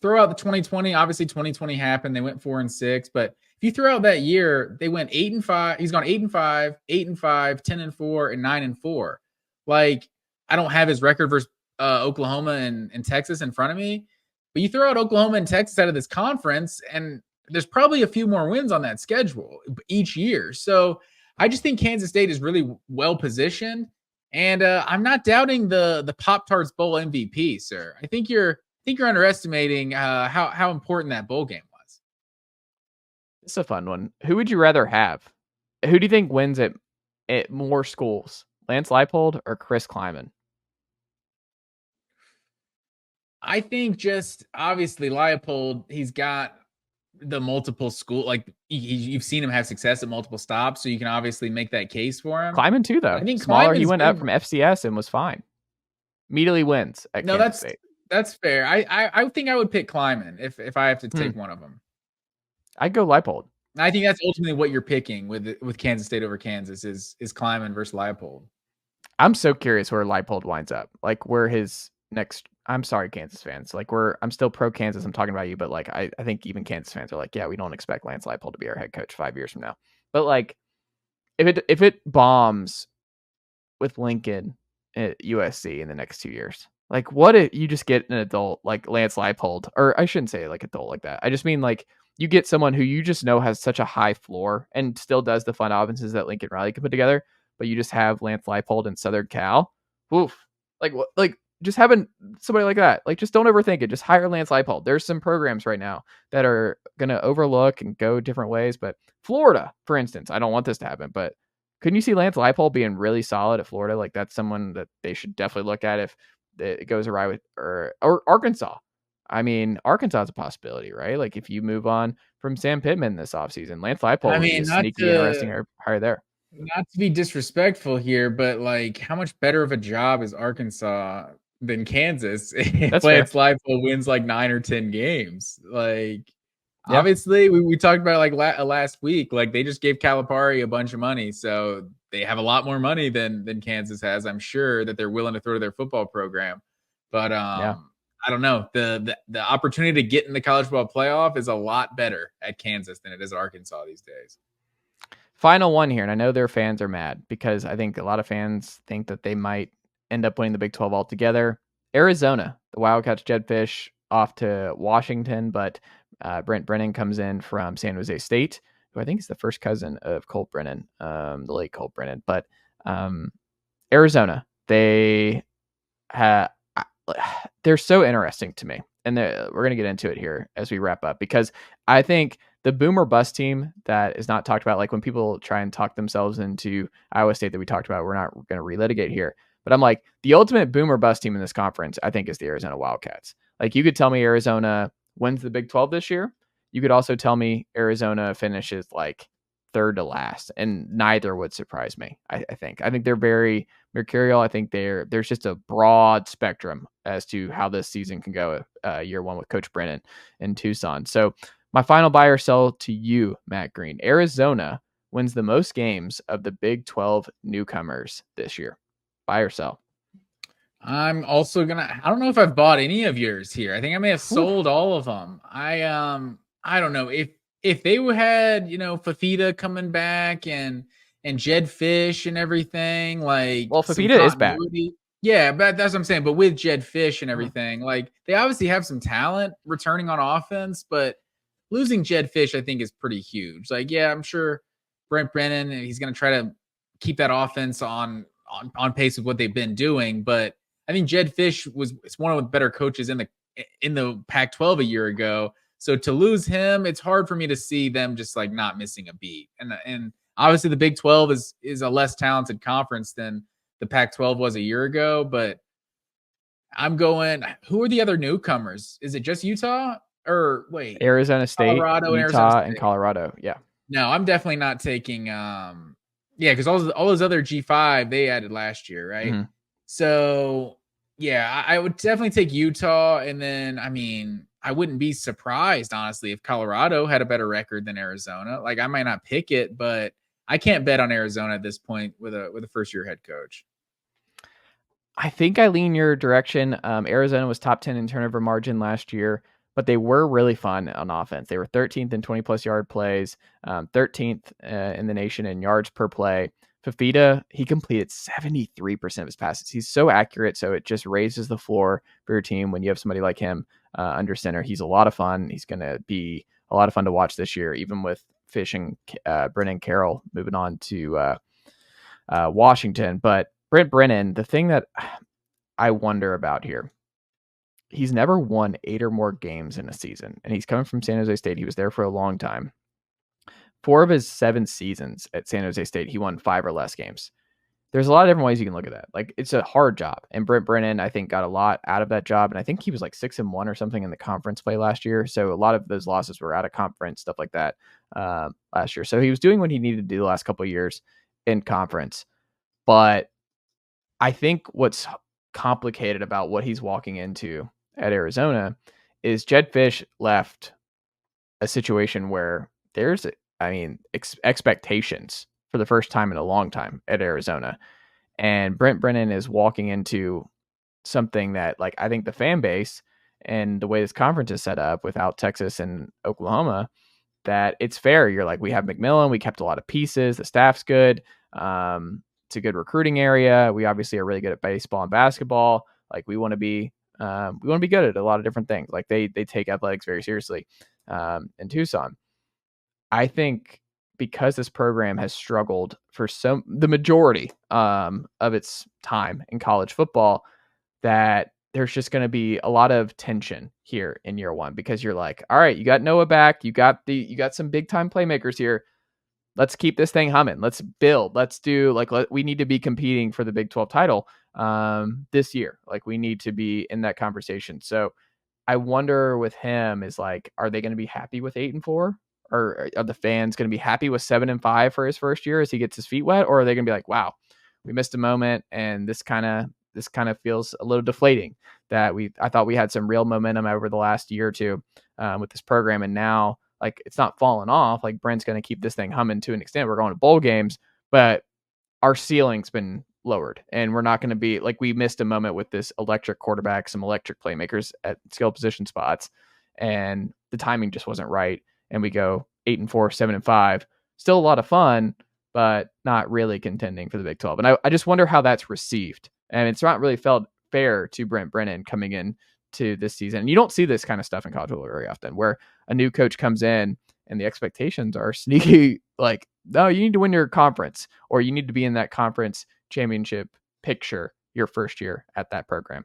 Speaker 3: throw out the 2020. Obviously, 2020 happened. They went 4-6. But if you throw out that year, they went 8-5. He's gone 8-5, 8-5, 10-4, and 9-4. Like, I don't have his record versus Oklahoma and Texas in front of me. But you throw out Oklahoma and Texas out of this conference, and there's probably a few more wins on that schedule each year. So I just think Kansas State is really well positioned, and I'm not doubting the Pop-Tarts Bowl MVP, sir. I think you're underestimating how important that bowl game was.
Speaker 1: It's a fun one. Who would you rather have? Who do you think wins at more schools, Lance Leipold or Chris Kleiman?
Speaker 3: I think just obviously Leipold, he's got the multiple school, like you've seen him have success at multiple stops, so you can obviously make that case for him.
Speaker 1: Kleiman too, though. I think smaller. He went up from FCS and was fine. Immediately wins at Kansas State.
Speaker 3: That's fair. I think I would pick Kleiman if I have to take one of them.
Speaker 1: I'd go Leipold.
Speaker 3: I think that's ultimately what you're picking with Kansas State over Kansas is Kleiman versus Leipold.
Speaker 1: I'm so curious where Leipold winds up. Like, where his next. I'm sorry, Kansas fans. Like, I'm still pro Kansas. I'm talking about you, but like, I think even Kansas fans are like, yeah, we don't expect Lance Leipold to be our head coach 5 years from now. But like, if it bombs with Lincoln at USC in the next 2 years, like, what if you just get an adult like Lance Leipold, or I shouldn't say like adult like that. I just mean like you get someone who you just know has such a high floor and still does the fun offenses that Lincoln Riley can put together, but you just have Lance Leipold in Southern Cal. Oof. Like what? Like, just having somebody like that, like, just don't overthink it. Just hire Lance Leipold. There's some programs right now that are going to overlook and go different ways. But Florida, for instance, I don't want this to happen, but couldn't you see Lance Leipold being really solid at Florida? Like, that's someone that they should definitely look at if it goes awry with, or Arkansas. I mean, Arkansas is a possibility, right? Like, if you move on from Sam Pittman this offseason, Lance Leipold would be a sneaky, interesting hire there.
Speaker 3: Not to be disrespectful here, but like, how much better of a job is Arkansas than Kansas if Lance Leipold wins like 9 or 10 games? Like, obviously, we talked about it like last week. Like, they just gave Calipari a bunch of money, so they have a lot more money than Kansas has. I'm sure that they're willing to throw to their football program, but I don't know. The opportunity to get in the college football playoff is a lot better at Kansas than it is at Arkansas these days.
Speaker 1: Final one here, and I know their fans are mad because I think a lot of fans think that they might end up winning the Big 12 altogether. Arizona, the Wildcats Jedfish off to Washington, but Brent Brennan comes in from San Jose State, who I think is the first cousin of Colt Brennan, the late Colt Brennan. But Arizona, they're so interesting to me. And we're going to get into it here as we wrap up, because I think the boomer bust team that is not talked about, like when people try and talk themselves into Iowa State that we talked about, we're not going to relitigate here. But I'm like, the ultimate boomer bust team in this conference, I think, is the Arizona Wildcats. Like, you could tell me Arizona wins the Big 12 this year. You could also tell me Arizona finishes like third to last, and neither would surprise me. I think they're very mercurial. I think there's just a broad spectrum as to how this season can go year one with Coach Brennan in Tucson. So my final buy or sell to you, Matt Green. Arizona wins the most games of the Big 12 newcomers this year. Buy or sell?
Speaker 3: I'm also I don't know if I've bought any of yours here. I think I may have sold all of them. I don't know if they had, Fafita coming back and Jed Fish and everything, like,
Speaker 1: well,
Speaker 3: some
Speaker 1: Fafita is back.
Speaker 3: Yeah, but that's what I'm saying. But with Jed Fish and everything, like, they obviously have some talent returning on offense, but losing Jed Fish, I think, is pretty huge. Like, yeah, I'm sure Brent Brennan, he's going to try to keep that offense on pace with what they've been doing. But I think Jed Fish it's one of the better coaches in the Pac-12 a year ago. So to lose him, it's hard for me to see them just like not missing a beat. And obviously the Big 12 is a less talented conference than the Pac-12 was a year ago. But I'm going, who are the other newcomers? Is it just Utah? Or wait,
Speaker 1: Arizona State,
Speaker 3: Colorado,
Speaker 1: Utah, and Colorado. Yeah.
Speaker 3: No, I'm definitely not taking. Because all those other G5 they added last year, right?
Speaker 1: Mm-hmm.
Speaker 3: So yeah, I would definitely take Utah, and then I mean, I wouldn't be surprised honestly if Colorado had a better record than Arizona. Like, I might not pick it, but I can't bet on Arizona at this point with a first year head coach.
Speaker 1: I think I lean your direction. Arizona was top 10 in turnover margin last year, but they were really fun on offense. They were 13th in 20-plus yard plays, 13th in the nation in yards per play. Fafita, he completed 73% of his passes. He's so accurate, so it just raises the floor for your team when you have somebody like him under center. He's a lot of fun. He's going to be a lot of fun to watch this year, even with Fish and Brennan Carroll moving on to Washington. But Brent Brennan, the thing that I wonder about here, he's never won 8 or more games in a season, and he's coming from San Jose State. He was there for a long time. 4 of his 7 seasons at San Jose State, he won 5 or less games. There's a lot of different ways you can look at that. Like, it's a hard job, and Brent Brennan, I think, got a lot out of that job, and I think he was like 6-1 or something in the conference play last year. So a lot of those losses were out of conference, stuff like that, last year. So he was doing what he needed to do the last couple of years in conference. But I think what's complicated about what he's walking into at Arizona is Jed Fish left a situation where there's, expectations for the first time in a long time at Arizona. And Brent Brennan is walking into something that, like, I think the fan base and the way this conference is set up without Texas and Oklahoma, that it's fair. You're like, we have McMillan, we kept a lot of pieces, the staff's good. It's a good recruiting area. We obviously are really good at baseball and basketball. Like, we want to be good at a lot of different things. Like, they take athletics very seriously in Tucson. I think because this program has struggled for the majority of its time in college football, that there's just going to be a lot of tension here in year one, because you're like, all right, you got Noah back. You got some big time playmakers here. Let's keep this thing humming. Let's build. Let's do we need to be competing for the Big 12 title this year. Like, we need to be in that conversation. So I wonder with him is like, are they going to be happy with 8-4? Or are the fans going to be happy with 7-5 for his first year as he gets his feet wet? Or are they going to be like, wow, we missed a moment, and this kind of feels a little deflating, that I thought we had some real momentum over the last year or two with this program, and now, like, it's not falling off. Like, Brent's going to keep this thing humming to an extent. We're going to bowl games, but our ceiling's been lowered, and we're not going to be like, we missed a moment with this electric quarterback, some electric playmakers at skill position spots, and the timing just wasn't right. And we go 8-4, 7-5, still a lot of fun, but not really contending for the Big 12. And I just wonder how that's received. And it's not really felt fair to Brent Brennan coming in to this season. And you don't see this kind of stuff in college football very often, where a new coach comes in and the expectations are sneaky, like, no, you need to win your conference, or you need to be in that conference championship picture your first year at that program.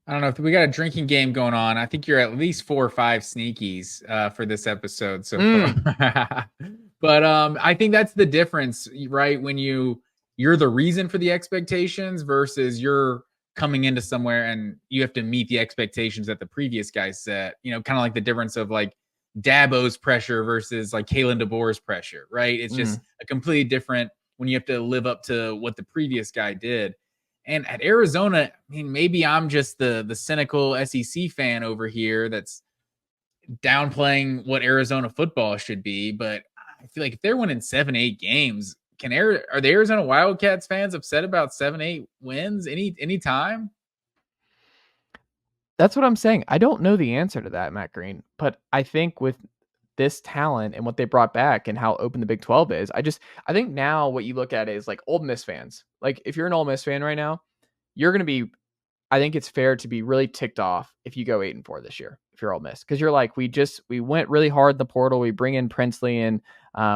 Speaker 3: I don't know if we got a drinking game going on. I think you're at least 4 or 5 sneakies for this episode so far. But I think that's the difference, right? When you you're the reason for the expectations versus you're coming into somewhere and you have to meet the expectations that the previous guy set. Kind of like the difference of like Dabo's pressure versus like Kalen DeBoer's pressure, right? It's just a completely different when you have to live up to what the previous guy did. And at Arizona, maybe I'm just the cynical SEC fan over here that's downplaying what Arizona football should be, but I feel like if they're winning 7-8 games, are the Arizona Wildcats fans upset about 7-8 wins any time?
Speaker 1: That's what I'm saying. I don't know the answer to that, Matt Green, but I think with this talent and what they brought back and how open the Big 12 is, I think now what you look at is like Ole Miss fans. Like if you're an Ole Miss fan right now, you're going to be, I think it's fair to be really ticked off if you go 8-4 this year, if you're Ole Miss, because you're like, we went really hard in the portal. We bring in Princely and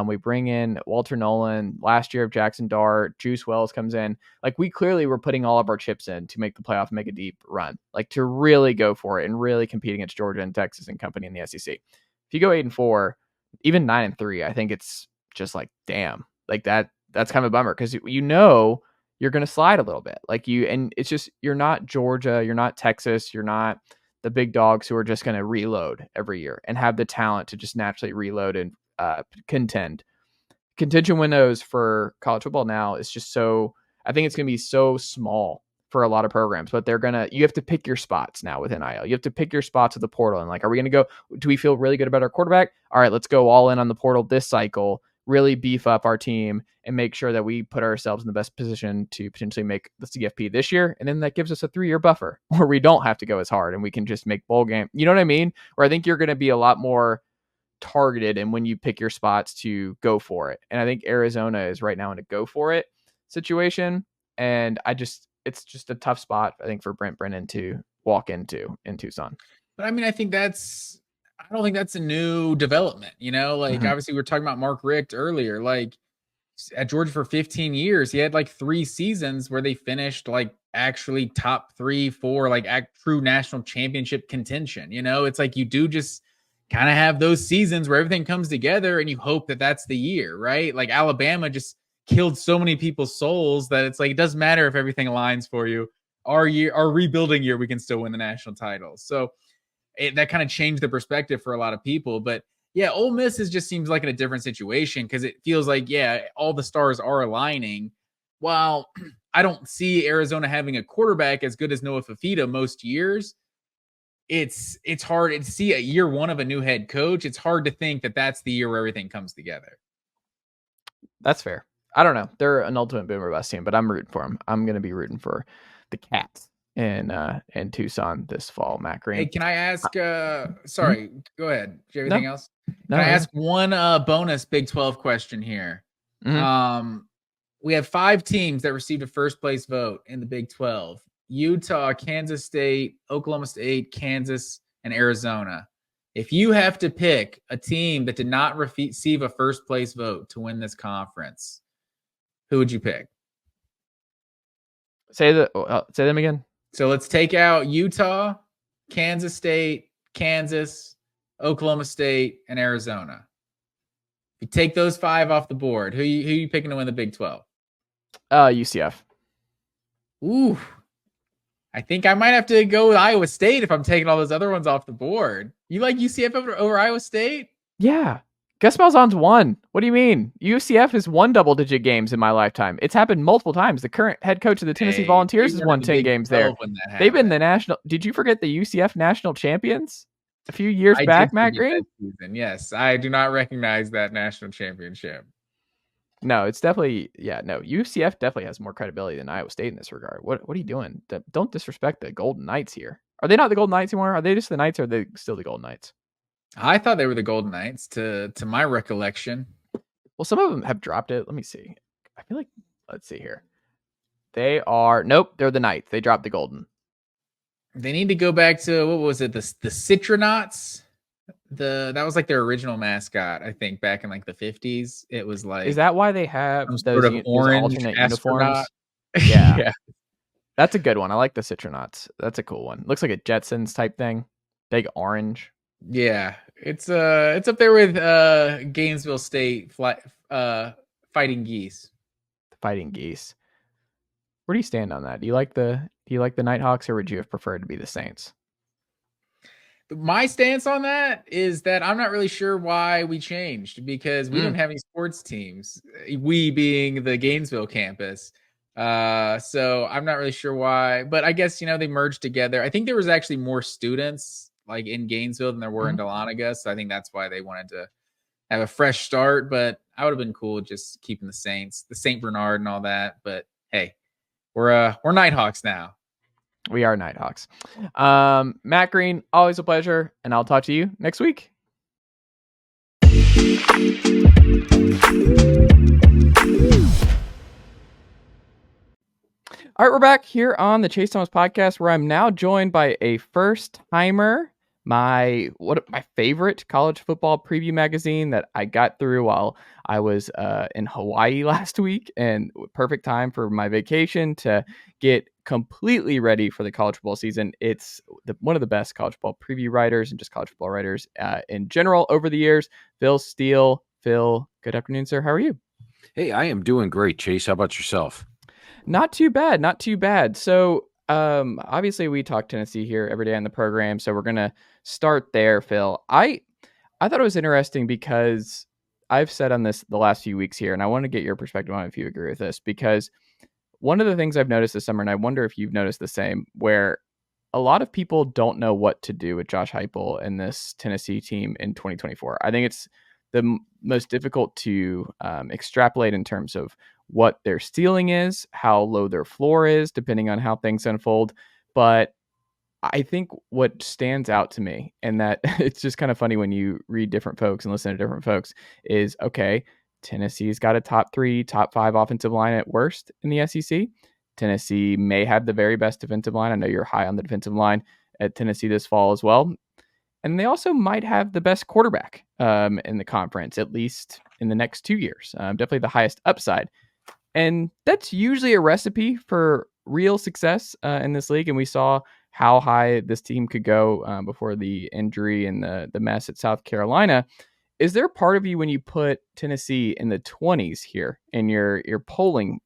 Speaker 1: we bring in Walter Nolan last year of Jackson Dart. Juice Wells comes in. Like we clearly were putting all of our chips in to make the playoff and make a deep run, like to really go for it and really compete against Georgia and Texas and company in the SEC. If you go 8-4, even 9-3, I think it's just like, damn, like that's kind of a bummer because you're going to slide a little bit and it's just, you're not Georgia, you're not Texas, you're not the big dogs who are just going to reload every year and have the talent to just naturally reload and contend. Contention windows for college football now is just I think it's going to be so small for a lot of programs, but you have to pick your spots now with NIL. You have to pick your spots at the portal. And like, are we going to do we feel really good about our quarterback? All right, let's go all in on the portal this cycle, really beef up our team and make sure that we put ourselves in the best position to potentially make the CFP this year. And then that gives us a 3-year buffer where we don't have to go as hard and we can just make bowl game. You know what I mean? Where I think you're going to be a lot more targeted and when you pick your spots to go for it. And I think Arizona is right now in a go for it situation. And it's just a tough spot, I think, for Brent Brennan to walk into in Tucson.
Speaker 3: But I don't think that's a new development, obviously we were talking about Mark Richt earlier, like at Georgia for 15 years, he had like 3 seasons where they finished like actually top 3, 4, like true national championship contention. It's like you do just kind of have those seasons where everything comes together and you hope that that's the year, right? Like Alabama just killed so many people's souls that it's like, it doesn't matter if everything aligns for you. Our rebuilding year, we can still win the national title. So that kind of changed the perspective for a lot of people. But yeah, Ole Miss just seems like in a different situation because it feels like, yeah, all the stars are aligning. While I don't see Arizona having a quarterback as good as Noah Fafita most years, it's hard to see a year one of a new head coach. It's hard to think that that's the year where everything comes together.
Speaker 1: That's fair. I don't know. They're an ultimate boomer bust team, but I'm rooting for them. I'm going to be rooting for the Cats in Tucson this fall, Matt Green.
Speaker 3: Hey, can I ask? Sorry, go ahead. Do you have anything else?
Speaker 1: No,
Speaker 3: can I ask one bonus Big 12 question here? We have 5 teams that received a first place vote in the Big 12: Utah, Kansas State, Oklahoma State, Kansas, and Arizona. If you have to pick a team that did not receive a first place vote to win this conference, who would you pick?
Speaker 1: Say them again.
Speaker 3: So let's take out Utah, Kansas State, Kansas, Oklahoma State, and Arizona. If you take those 5 off the board, who are you picking to win the Big 12?
Speaker 1: UCF.
Speaker 3: Ooh. I think I might have to go with Iowa State if I'm taking all those other ones off the board. You like UCF over Iowa State?
Speaker 1: Yeah. Gus Malzahn's won. What do you mean? UCF has won double-digit games in my lifetime. It's happened multiple times. The current head coach of the Tennessee Volunteers has won 10 games there. They've been the national. Did you forget the UCF national champions a few years back, Matt Green?
Speaker 3: Yes, I do not recognize that national championship.
Speaker 1: No, it's definitely, no, UCF definitely has more credibility than Iowa State in this regard. What are you doing? Don't disrespect the Golden Knights here. Are they not the Golden Knights anymore? Are they just the Knights or are they still the Golden Knights?
Speaker 3: I thought they were the Golden Knights to my recollection.
Speaker 1: Well, some of them have dropped it. Let me see. I feel like, let's see here. They're the Knights. They dropped the Golden.
Speaker 3: They need to go back to, what was it? The Citronauts? That was like their original mascot, I think, back in like the 50s. It was like,
Speaker 1: is that why they have those
Speaker 3: sort of orange
Speaker 1: alternate
Speaker 3: astronaut
Speaker 1: uniforms? Yeah. That's a good one. I like the Citronauts. That's a cool one. Looks like a Jetsons type thing. Big orange.
Speaker 3: Yeah, it's up there with Gainesville State Fighting Geese.
Speaker 1: Fighting Geese. Where do you stand on that? Do you like the Nighthawks, or would you have preferred to be the Saints?
Speaker 3: My stance on that is that I'm not really sure why we changed, because we don't have any sports teams. We being the Gainesville campus. So I'm not really sure why, but I guess, they merged together. I think there was actually more students like in Gainesville than there were in Dahlonega. So I think that's why they wanted to have a fresh start, but I would have been cool just keeping the Saints, the St. Bernard and all that. But hey, we're Nighthawks now.
Speaker 1: We are Nighthawks. Matt Green, always a pleasure, and I'll talk to you next week. All right, we're back here on the Chase Thomas podcast, where I'm now joined by a first timer. My favorite college football preview magazine that I got through while I was in Hawaii last week, and perfect time for my vacation to get completely ready for the college football season. It's one of the best college football preview writers and just college football writers in general over the years. Phil Steele. Phil, good afternoon, sir. How are you?
Speaker 4: Hey, I am doing great, Chase. How about yourself?
Speaker 1: Not too bad. Not too bad. So, obviously we talk Tennessee here every day on the program, so we're gonna start there, Phil. I thought it was interesting because I've said on this the last few weeks here, and I want to get your perspective on it if you agree with this, because one of the things I've noticed this summer, and I wonder if you've noticed the same, where a lot of people don't know what to do with Josh Heupel and this Tennessee team in 2024. I think it's the most difficult to extrapolate in terms of what their ceiling is, how low their floor is, depending on how things unfold. But I think what stands out to me, and that it's just kind of funny when you read different folks and listen to different folks, is okay, Tennessee's got a top 3, top 5 offensive line at worst in the SEC. Tennessee may have the very best defensive line. I know you're high on the defensive line at Tennessee this fall as well. And they also might have the best quarterback in the conference, at least in the next 2 years. Definitely the highest upside. And that's usually a recipe for real success in this league. And we saw how high this team could go before the injury and the mess at South Carolina. Is there a part of you when you put Tennessee in the 20s here in your polling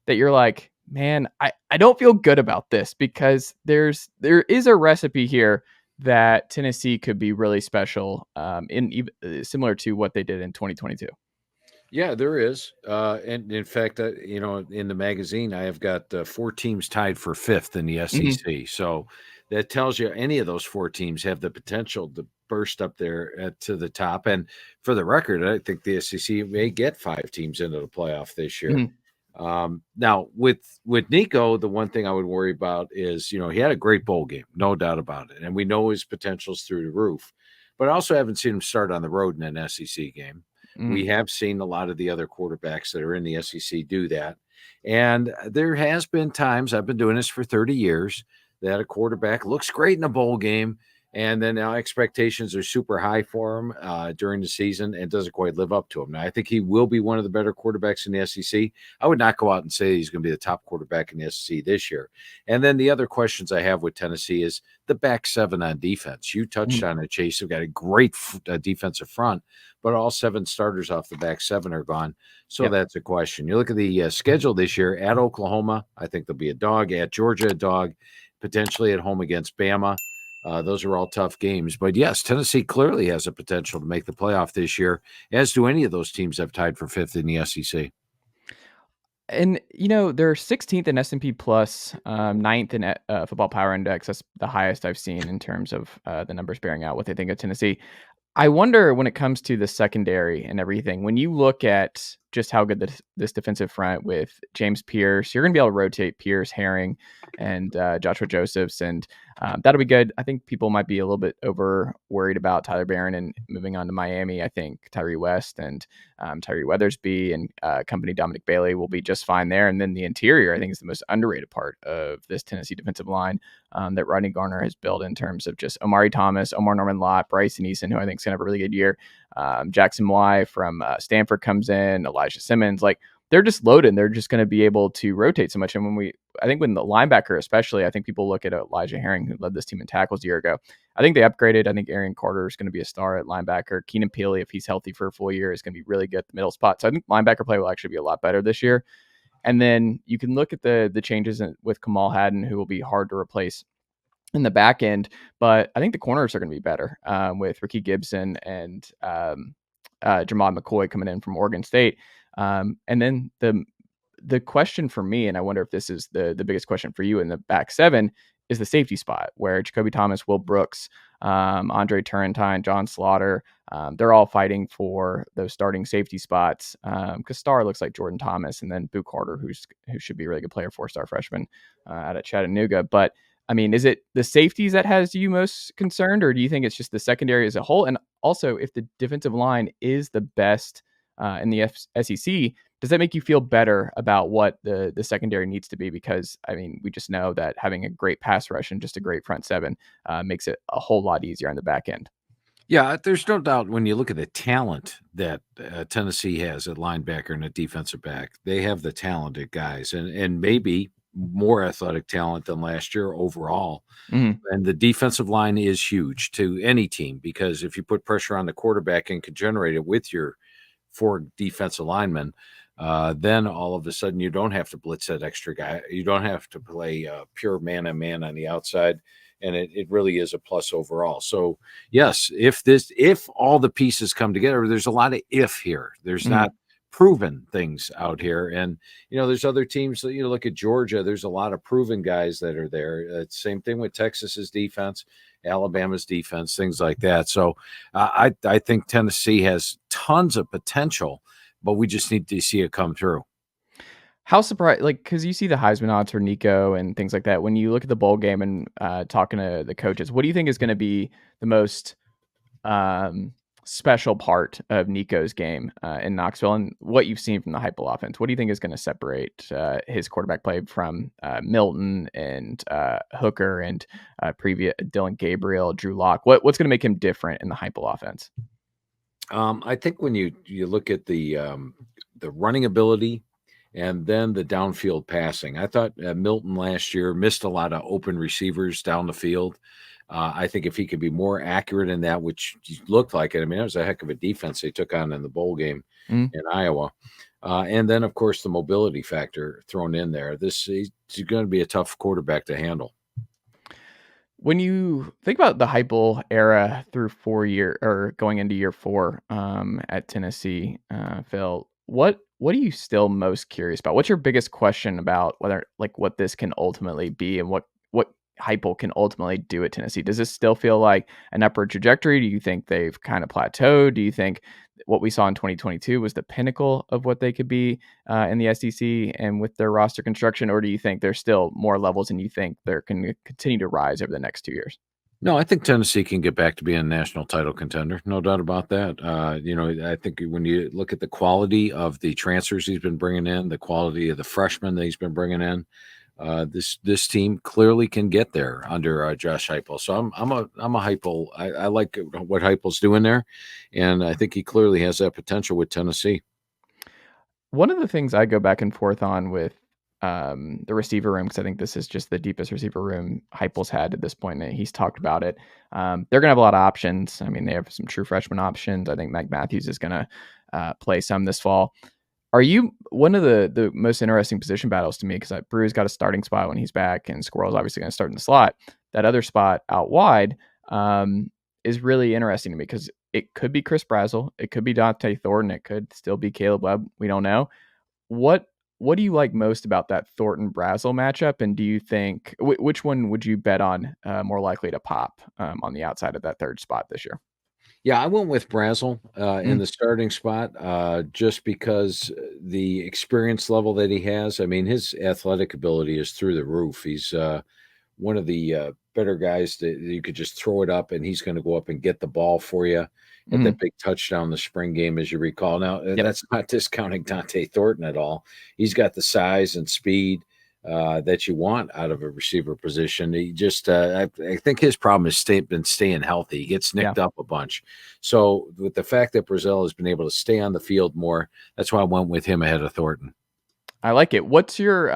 Speaker 1: that you're like, man, I don't feel good about this, because there is a recipe here that Tennessee could be really special similar to what they did in 2022?
Speaker 4: Yeah, there is. And in fact, in the magazine, I have got 4 teams tied for 5th in the SEC. So that tells you any of those 4 teams have the potential to burst up there to the top. And for the record, I think the SEC may get 5 teams into the playoff this year. Now, with Nico, the one thing I would worry about is, he had a great bowl game, no doubt about it. And we know his potential's through the roof. But I also haven't seen him start on the road in an SEC game. We have seen a lot of the other quarterbacks that are in the SEC do that. And there has been times, I've been doing this for 30 years, that a quarterback looks great in a bowl game, and then now expectations are super high for him during the season and doesn't quite live up to them. Now, I think he will be one of the better quarterbacks in the SEC. I would not go out and say he's going to be the top quarterback in the SEC this year. And then the other questions I have with Tennessee is the back 7 on defense. You touched on it, Chase. They've got a great defensive front, but all 7 starters off the back 7 are gone. So that's a question. You look at the schedule this year at Oklahoma, I think they'll be a dog. At Georgia, a dog. Potentially at home against Bama. Those are all tough games. But yes, Tennessee clearly has a potential to make the playoff this year, as do any of those teams I've tied for 5th in the SEC.
Speaker 1: And, they're 16th in S&P Plus, 9th in Football Power Index. That's the highest I've seen in terms of the numbers bearing out what they think of Tennessee. I wonder, when it comes to the secondary and everything, when you look at just how good this defensive front with James Pierce, you're going to be able to rotate Pierce, Herring, and Joshua Josephs, and that'll be good. I think people might be a little bit over worried about Tyler Barron and moving on to Miami. I think Tyree West and Tyree Weathersby and company Dominic Bailey will be just fine there. And then the interior, I think, is the most underrated part of this Tennessee defensive line that Rodney Garner has built, in terms of just Omari Thomas, Omar Norman Lott, Bryson Eason, who I think is going to have a really good year. Jackson Y from Stanford comes in, Elijah Simmons. Like, they're just loaded. They're just going to be able to rotate so much. And I think when the linebacker, especially, I think people look at Elijah Herring, who led this team in tackles a year ago. I think they upgraded. I think Arian Carter is going to be a star at linebacker. Keenan Peely, if he's healthy for a full year, is going to be really good at the middle spot. So I think linebacker play will actually be a lot better this year. And then you can look at the changes with Kamal Hadden, who will be hard to replace in the back end, but I think the corners are going to be better with Ricky Gibson and Jamad McCoy coming in from Oregon State. And then the question for me, and I wonder if this is the biggest question for you in the back seven, is the safety spot where Jacoby Thomas, Will Brooks, Andre Turrentine, John Slaughter, they're all fighting for those starting safety spots. Because Starr looks like Jordan Thomas, and then Boo Carter, who should be a really good player, 4-star freshman out of Chattanooga. But I mean, is it the safeties that has you most concerned, or do you think it's just the secondary as a whole? And also, if the defensive line is the best in the SEC, does that make you feel better about what the secondary needs to be? Because, I mean, we just know that having a great pass rush and just a great front seven makes it a whole lot easier on the back end.
Speaker 4: Yeah, there's no doubt when you look at the talent that Tennessee has at linebacker and at defensive back, they have the talented guys and maybe more athletic talent than last year overall.
Speaker 1: Mm-hmm.
Speaker 4: And the defensive line is huge to any team because if you put pressure on the quarterback and can generate it with your 4 defensive linemen, then all of a sudden you don't have to blitz that extra guy. You don't have to play pure man-on-man on the outside. And it really is a plus overall. So yes, if all the pieces come together, there's a lot of if here. There's not proven things out here. And, there's other teams that, look at Georgia, there's a lot of proven guys that are there. Same thing with Texas's defense, Alabama's defense, things like that. So I think Tennessee has tons of potential, but we just need to see it come through.
Speaker 1: How surprised, because you see the Heisman odds for Nico and things like that. When you look at the bowl game and talking to the coaches, what do you think is going to be the most special part of Nico's game in Knoxville and what you've seen from the Heupel offense? What do you think is going to separate his quarterback play from Milton and Hooker and previous Dylan Gabriel, Drew Lock? What's going to make him different in the Heupel offense?
Speaker 4: I think when you look at the running ability and then the downfield passing, I thought Milton last year missed a lot of open receivers down the field. I think if he could be more accurate in that, which looked like it, I mean, it was a heck of a defense they took on in the bowl game in Iowa. And then, of course, the mobility factor thrown in there. He's going to be a tough quarterback to handle.
Speaker 1: When you think about the Heupel era through 4 year or going into year 4 at Tennessee, Phil, what are you still most curious about? What's your biggest question about whether what this can ultimately be and what Heupel can ultimately do at Tennessee? Does this still feel like an upward trajectory? Do you think they've kind of plateaued? Do you think what we saw in 2022 was the pinnacle of what they could be in the SEC and with their roster construction? Or do you think there's still more levels and you think they're going to continue to rise over the next 2 years?
Speaker 4: No, I think Tennessee can get back to being a national title contender. No doubt about that. I think when you look at the quality of the transfers he's been bringing in, the quality of the freshmen that he's been bringing in, this team clearly can get there under Josh Heupel. So I'm a Heupel. I like what Heupel's doing there, and I think he clearly has that potential with Tennessee.
Speaker 1: One of the things I go back and forth on with the receiver room, because I think this is just the deepest receiver room Heupel's had at this point, and he's talked about it. They're going to have a lot of options. I mean, they have some true freshman options. I think Mike Matthews is going to play some this fall. Are you one of the most interesting position battles to me? Because Brew's got a starting spot when he's back, and Squirrel's obviously going to start in the slot. That other spot out wide is really interesting to me because it could be Chris Brazzell, it could be Dante Thornton, it could still be Caleb Webb. We don't know. What do you like most about that Thornton Brazzell matchup? And do you think which one would you bet on more likely to pop on the outside of that third spot this year?
Speaker 4: Yeah, I went with Brazzell in the starting spot just because the experience level that he has. I mean, his athletic ability is through the roof. He's one of the better guys that you could just throw it up and he's going to go up and get the ball for you. At that big touchdown in the spring game, as you recall. Now, that's not discounting Dante Thornton at all. He's got the size and speed that you want out of a receiver position. He just, I think his problem has been staying healthy. He gets nicked up a bunch. So with the fact that Brazzell has been able to stay on the field more, that's why I went with him ahead of Thornton.
Speaker 1: I like it. What's your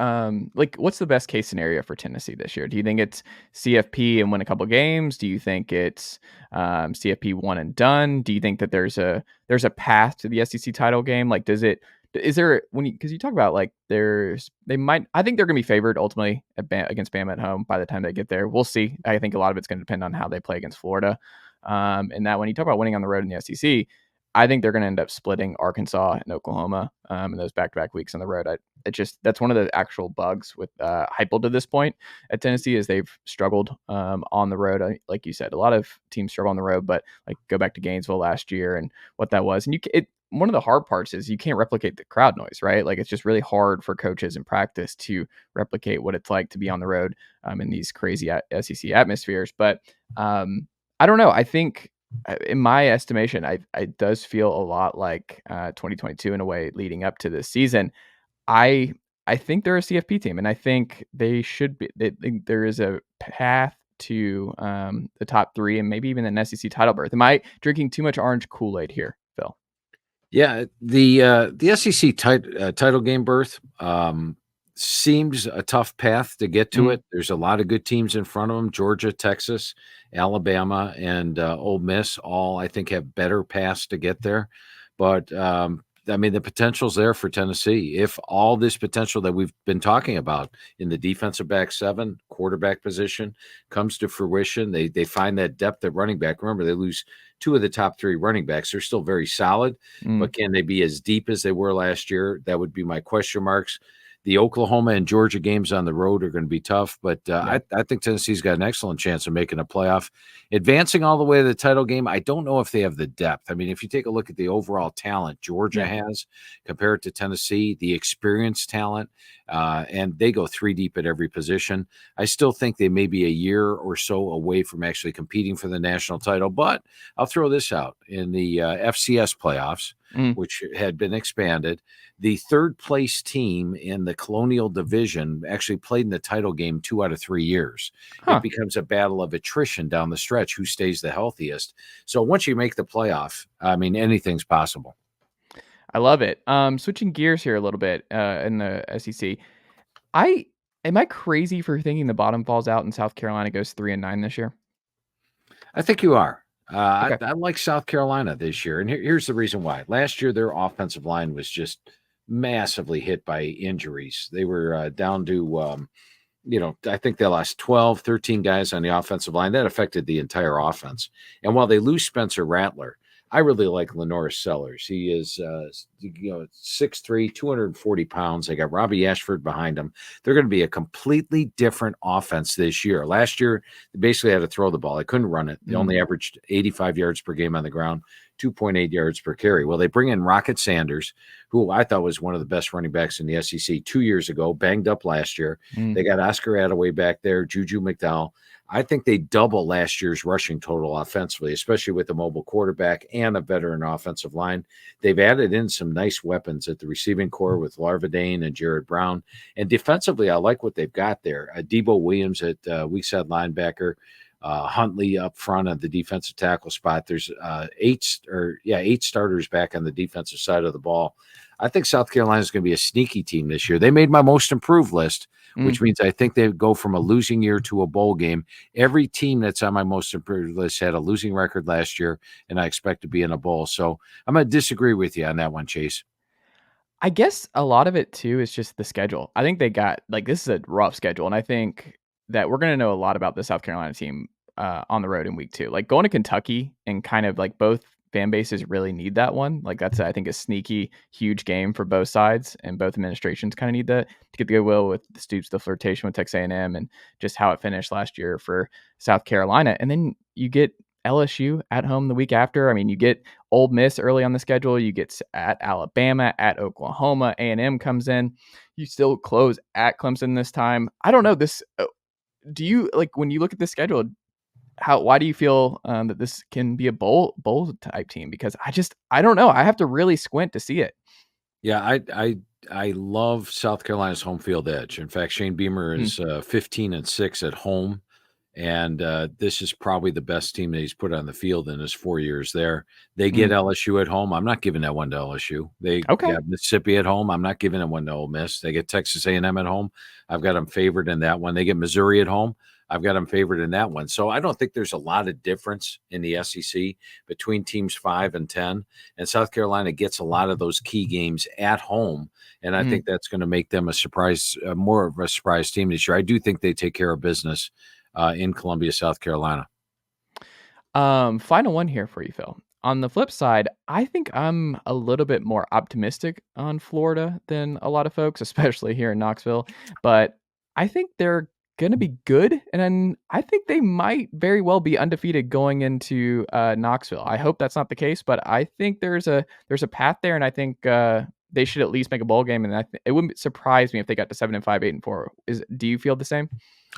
Speaker 1: what's the best case scenario for Tennessee this year? Do you think it's CFP and win a couple games? Do you think it's CFP one and done? Do you think that there's a path to the SEC title game? Like, does it Is there because you talk about like I think they're gonna be favored ultimately against Bama at home by the time they get there. We'll see. I think a lot of it's gonna depend on how they play against Florida. And that when you talk about winning on the road in the SEC, I think they're gonna end up splitting Arkansas and Oklahoma in those back-to-back weeks on the road. That's one of the actual bugs with Heupel to this point at Tennessee is they've struggled on the road. Like you said, a lot of teams struggle on the road, but like go back to Gainesville last year and what that was, and one of the hard parts is you can't replicate the crowd noise, right? Like it's just really hard for coaches in practice to replicate what it's like to be on the road in these crazy SEC atmospheres. But I don't know. I think in my estimation, it does feel a lot like 2022 in a way leading up to this season. I think they're a CFP team, and I think they should be. There is a path to the top 3 and maybe even an SEC title berth. Am I drinking too much orange Kool-Aid here, Phil?
Speaker 4: Yeah, the SEC title game berth seems a tough path to get to it. There's a lot of good teams in front of them. Georgia, Texas, Alabama, and Ole Miss all, I think, have better paths to get there. But, I mean, the potential's there for Tennessee. If all this potential that we've been talking about in the defensive back 7, quarterback position comes to fruition, they find that depth at running back. Remember, they lose 2 of the top 3 running backs. They're still very solid, but can they be as deep as they were last year? That would be my question marks. The Oklahoma and Georgia games on the road are going to be tough, but I think Tennessee's got an excellent chance of making a playoff. Advancing all the way to the title game, I don't know if they have the depth. I mean, if you take a look at the overall talent Georgia has compared to Tennessee, the experience talent, and they go 3 deep at every position, I still think they may be a year or so away from actually competing for the national title. But I'll throw this out. In the FCS playoffs, which had been expanded, the third-place team in the Colonial Division actually played in the title game 2 out of 3 years. It becomes a battle of attrition down the stretch, who stays the healthiest. So once you make the playoff, I mean, anything's possible.
Speaker 1: I love it. Switching gears here a little bit in the SEC. Am I crazy for thinking the bottom falls out and South Carolina goes 3-9 this year?
Speaker 4: I think you are.
Speaker 1: Okay.
Speaker 4: I like South Carolina this year, and here's the reason why. Last year, their offensive line was just massively hit by injuries. They were down to, I think they lost 12, 13 guys on the offensive line. That affected the entire offense. And while they lose Spencer Rattler, I really like Lenore Sellers. He is, 6'3", 240 pounds. They got Robbie Ashford behind him. They're going to be a completely different offense this year. Last year, they basically had to throw the ball. They couldn't run it. They only averaged 85 yards per game on the ground, 2.8 yards per carry. Well, they bring in Rocket Sanders, who I thought was one of the best running backs in the SEC 2 years ago, banged up last year. They got Oscar Attaway back there, Juju McDowell. I think they double last year's rushing total offensively, especially with a mobile quarterback and a veteran offensive line. They've added in some nice weapons at the receiving core with Larvadane and Jared Brown. And defensively, I like what they've got there. Debo Williams at weak side linebacker, Huntley up front at the defensive tackle spot. There's 8 starters back on the defensive side of the ball. I think South Carolina is going to be a sneaky team this year. They made my most improved list, which means I think they go from a losing year to a bowl game. Every team that's on my most improved list had a losing record last year, and I expect to be in a bowl. So I'm going to disagree with you on that one, Chase.
Speaker 1: I guess a lot of it too is just the schedule. I think they got this is a rough schedule, and I think that we're going to know a lot about the South Carolina team on the road in week 2. Like going to Kentucky and kind of like both fan bases really need that one. Like that's I think a sneaky huge game for both sides, and both administrations kind of need that to get the goodwill with the Stoops, the flirtation with Texas A&M, and just how it finished last year for South Carolina. And then you get LSU at home the week after. I mean, you get Ole Miss early on the schedule. You get at Alabama, at Oklahoma. A&M comes in. You still close at Clemson this time. I don't know this. Do you like when you look at the schedule? Why do you feel that this can be a bowl type team? Because I don't know. I have to really squint to see it.
Speaker 4: Yeah, I love South Carolina's home field edge. In fact, Shane Beamer is 15-6 at home, and this is probably the best team that he's put on the field in his 4 years there. They get LSU at home. I'm not giving that one to LSU. They got Mississippi at home. I'm not giving that one to Ole Miss. They get Texas A&M at home. I've got them favored in that one. They get Missouri at home. I've got them favored in that one. So I don't think there's a lot of difference in the SEC between teams 5 and 10. And South Carolina gets a lot of those key games at home. And I think that's going to make them a surprise, more of a surprise team this year. I do think they take care of business in Columbia, South Carolina.
Speaker 1: Final one here for you, Phil. On the flip side, I think I'm a little bit more optimistic on Florida than a lot of folks, especially here in Knoxville. But I think they're going to be good, and then I think they might very well be undefeated going into Knoxville. I hope that's not the case, but I think there's a path there, and I think they should at least make a bowl game. And it wouldn't surprise me if they got to 7-5, 8-4. Do you feel the same?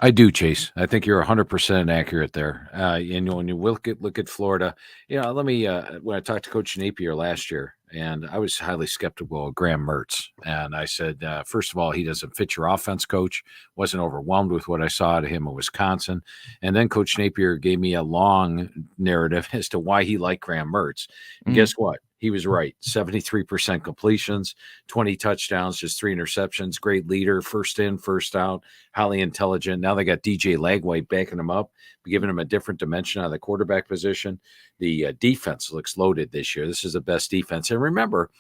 Speaker 4: I do, Chase. I think you're 100% accurate there. And when you look at Florida, let me. When I talked to Coach Napier last year, and I was highly skeptical of Graham Mertz, and I said, first of all, he doesn't fit your offense, Coach. Wasn't overwhelmed with what I saw out of him at Wisconsin, and then Coach Napier gave me a long narrative as to why he liked Graham Mertz. And guess what? He was right. 73% completions, 20 touchdowns, just 3 interceptions. Great leader, first in, first out, highly intelligent. Now they got DJ Lagway backing him up, giving him a different dimension out of the quarterback position. The defense looks loaded this year. This is the best defense. And remember,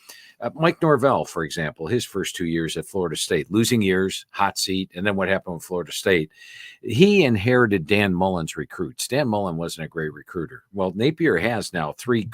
Speaker 4: Mike Norvell, for example, his first 2 years at Florida State, losing years, hot seat, and then what happened with Florida State? He inherited Dan Mullen's recruits. Dan Mullen wasn't a great recruiter. Well, Napier has now 3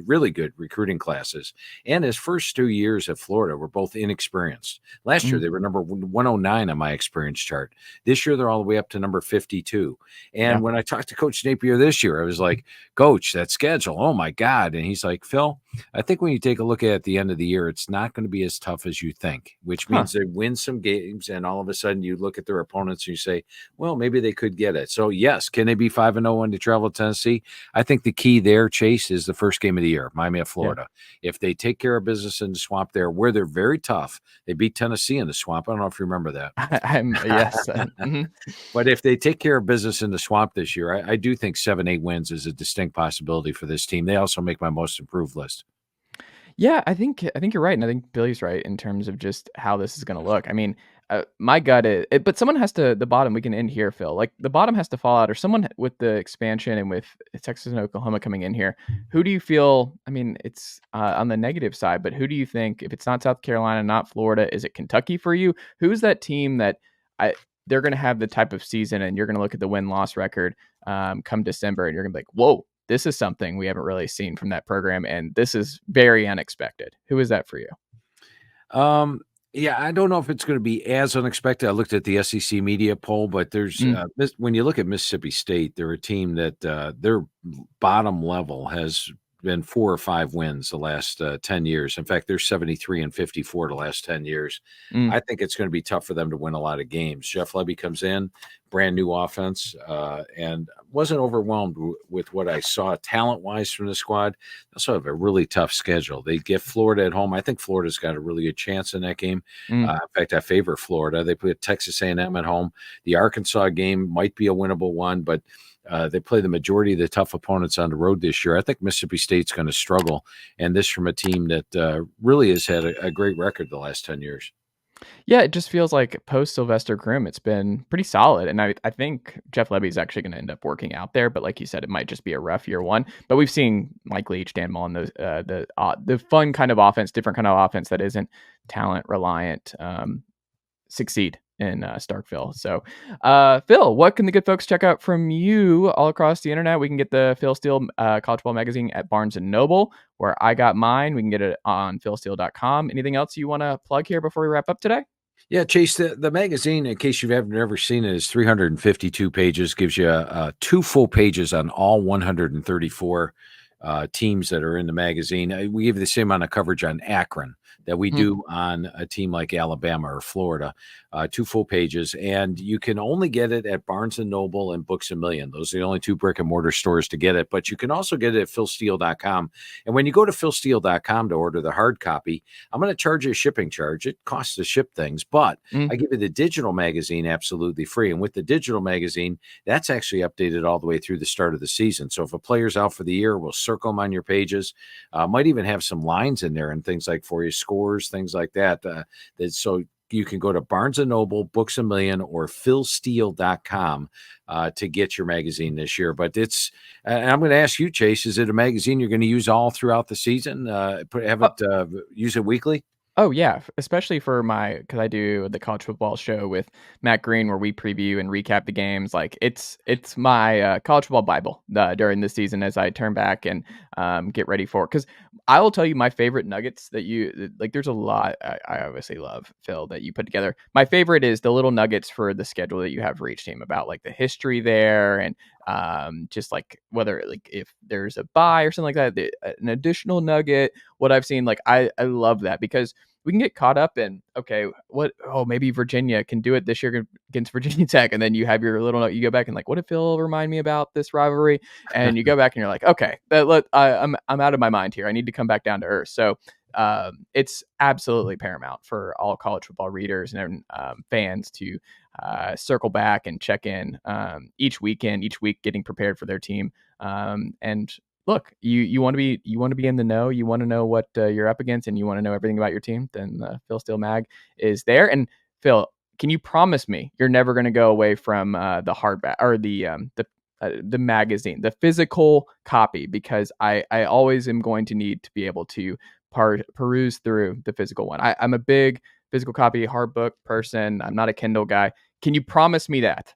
Speaker 4: really good recruiting classes, and his first 2 years at Florida were both inexperienced. Last year, they were number 109 on my experience chart. This year, they're all the way up to number 52. And when I talked to Coach Napier this year, I was like, Coach, that schedule, oh my God. And he's like, Phil, I think when you take a look at the end of the year, it's not going to be as tough as you think, which means they win some games, and all of a sudden you look at their opponents and you say, well, maybe they could get it. So yes, can they be 5-0 when they travel to Tennessee? I think the key there, Chase, is the first game of the year, Miami of Florida. Yeah. If they take care of business in the Swamp there, where they're very tough, they beat Tennessee in the Swamp. I don't know if you remember that.
Speaker 1: Yes.
Speaker 4: But if they take care of business in the Swamp this year, I do think 7-8 wins is a distinct possibility for this team. They also make my most improved list.
Speaker 1: Yeah, I think you're right, and I think Billy's right in terms of just how this is going to look. I mean, my gut is, but someone has to. The bottom. We can end here, Phil. Like the bottom has to fall out, or someone with the expansion and with Texas and Oklahoma coming in here. Who do you feel? I mean, it's on the negative side, but who do you think? If it's not South Carolina, not Florida, is it Kentucky for you? Who's that team that they're going to have the type of season, and you're going to look at the win-loss record come December, and you're going to be like, whoa. This is something we haven't really seen from that program, and this is very unexpected. Who is that for you?
Speaker 4: Yeah, I don't know if it's going to be as unexpected. I looked at the SEC media poll, but there's when you look at Mississippi State, they're a team that their bottom level has been 4 or 5 wins the last 10 years. In fact, they're 73-54 the last 10 years. I think it's going to be tough for them to win a lot of games. Jeff Lebby comes in, brand new offense, and wasn't overwhelmed with what I saw talent-wise from the squad. They also have a really tough schedule. They get Florida at home. I think Florida's got a really good chance in that game. In fact, I favor Florida. They put Texas A&M at home. The Arkansas game might be a winnable one, but they play the majority of the tough opponents on the road this year. I think Mississippi State's going to struggle, and this from a team that really has had a great record the last 10 years.
Speaker 1: Yeah, it just feels like post Sylvester Grimm, it's been pretty solid. And I think Jeff Lebby is actually going to end up working out there. But like you said, it might just be a rough year one. But we've seen Mike Leach, Dan Mullen, the fun kind of offense, different kind of offense that isn't talent reliant, succeed in Starkville. So, Phil, what can the good folks check out from you all across the internet? We can get the Phil Steele College Ball Magazine at Barnes & Noble, where I got mine. We can get it on philsteele.com. Anything else you want to plug here before we wrap up today?
Speaker 4: Yeah, Chase, the magazine, in case you've never seen it, is 352 pages, gives you 2 full pages on all 134 teams that are in the magazine. We give the same amount of coverage on Akron that we do on a team like Alabama or Florida. 2 full pages, and you can only get it at Barnes & Noble and Books A Million. Those are the only 2 brick-and-mortar stores to get it, but you can also get it at philsteele.com. And when you go to philsteele.com to order the hard copy, I'm going to charge you a shipping charge. It costs to ship things, but I give you the digital magazine absolutely free. And with the digital magazine, that's actually updated all the way through the start of the season. So if a player's out for the year, we'll circle them on your pages. Might even have some lines in there and things like for you, scores, things like that. So you can go to Barnes & Noble, Books A Million, or philsteele.com to get your magazine this year. But it's, and I'm going to ask you, Chase, is it a magazine you're going to use all throughout the season? Use it weekly?
Speaker 1: Oh yeah, especially for because I do the college football show with Matt Green, where we preview and recap the games. Like it's my college football Bible during the season as I turn back and get ready for it. Because I will tell you my favorite nuggets that you like. There's a lot I obviously love, Phil, that you put together. My favorite is the little nuggets for the schedule that you have for each team about like the history there and just like whether like if there's a bye or something like that, an additional nugget. What I've seen, like I love that because we can get caught up in, okay, maybe Virginia can do it this year against Virginia Tech. And then you have your little note, you go back and like, what did Phil remind me about this rivalry? And you go back and you're like, okay, I'm out of my mind here. I need to come back down to earth. So it's absolutely paramount for all college football readers and fans to circle back and check in each week, getting prepared for their team. And look, you want to be in the know. You want to know what you're up against, and you want to know everything about your team. Then Phil Steele Mag is there. And Phil, can you promise me you're never going to go away from the hardback or the magazine, the physical copy? Because I always am going to need to be able to peruse through the physical one. I'm a big physical copy hard book person. I'm not a Kindle guy. Can you promise me that?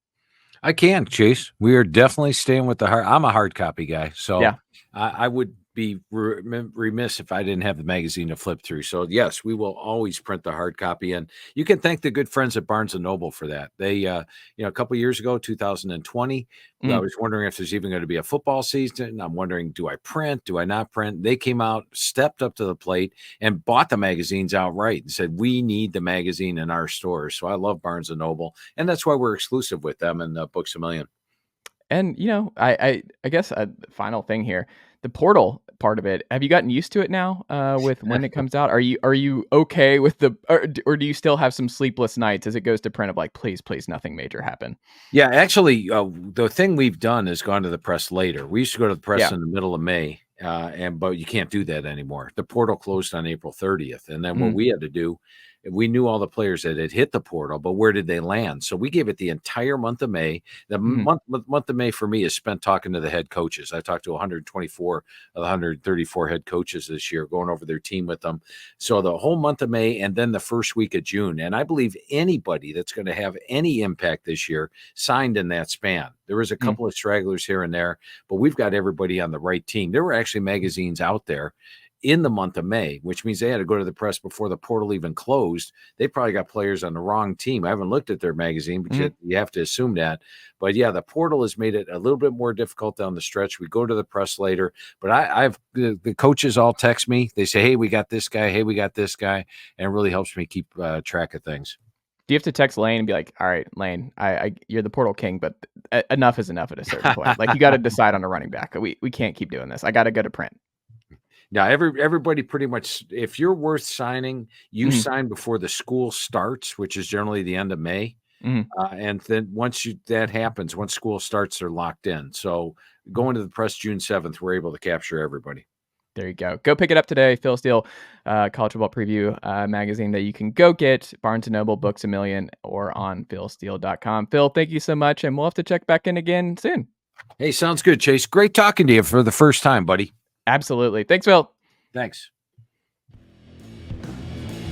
Speaker 4: I can, Chase. We are definitely staying with the hard. I'm a hard copy guy, so
Speaker 1: yeah.
Speaker 4: I would be remiss if I didn't have the magazine to flip through. So yes, we will always print the hard copy, and you can thank the good friends at Barnes & Noble for that. They, a couple of years ago, 2020, I was wondering if there's even going to be a football season. I'm wondering, do I print? Do I not print? They came out, stepped up to the plate, and bought the magazines outright and said, we need the magazine in our stores. So I love Barnes & Noble, and that's why we're exclusive with them and Books A Million.
Speaker 1: And I guess a final thing here, the portal part of it. Have you gotten used to it now? With when it comes out, are you okay with or do you still have some sleepless nights as it goes to print of like, please, nothing major happen?
Speaker 4: Yeah, actually, the thing we've done is gone to the press later. We used to go to the press in the middle of May, but you can't do that anymore. The portal closed on April 30th, and then what we had to do. We knew all the players that had hit the portal, but where did they land? So we gave it the entire month of May. The month of May for me is spent talking to the head coaches. I talked to 124 of the 134 head coaches this year, going over their team with them. So the whole month of May and then the first week of June. And I believe anybody that's going to have any impact this year signed in that span. There was a couple of stragglers here and there, but we've got everybody on the right team. There were actually magazines out there in the month of May, which means they had to go to the press before the portal even closed. They probably got players on the wrong team. I haven't looked at their magazine, but you have to assume that. But yeah, the portal has made it a little bit more difficult down the stretch. We go to the press later, but I've the coaches all text me. They say, hey, we got this guy. Hey, we got this guy. And it really helps me keep track of things.
Speaker 1: Do you have to text Lane and be like, all right, Lane, you're the portal king, but enough is enough at a certain point. Like you got to decide on a running back. We can't keep doing this. I got to go to print.
Speaker 4: Now, everybody pretty much, if you're worth signing, you sign before the school starts, which is generally the end of May. And then once that happens, once school starts, they're locked in. So going to the press June 7th, we're able to capture everybody.
Speaker 1: There you go. Go pick it up today. Phil Steele, College Football Preview magazine that you can go get. Barnes & Noble, Books A Million, or on philsteele.com. Phil, thank you so much, and we'll have to check back in again soon.
Speaker 4: Hey, sounds good, Chase. Great talking to you for the first time, buddy.
Speaker 1: Absolutely. Thanks, Phil.
Speaker 4: Thanks.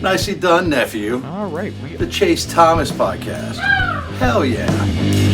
Speaker 5: Nicely done, nephew.
Speaker 1: All right.
Speaker 5: The Chase Thomas Podcast. Hell yeah.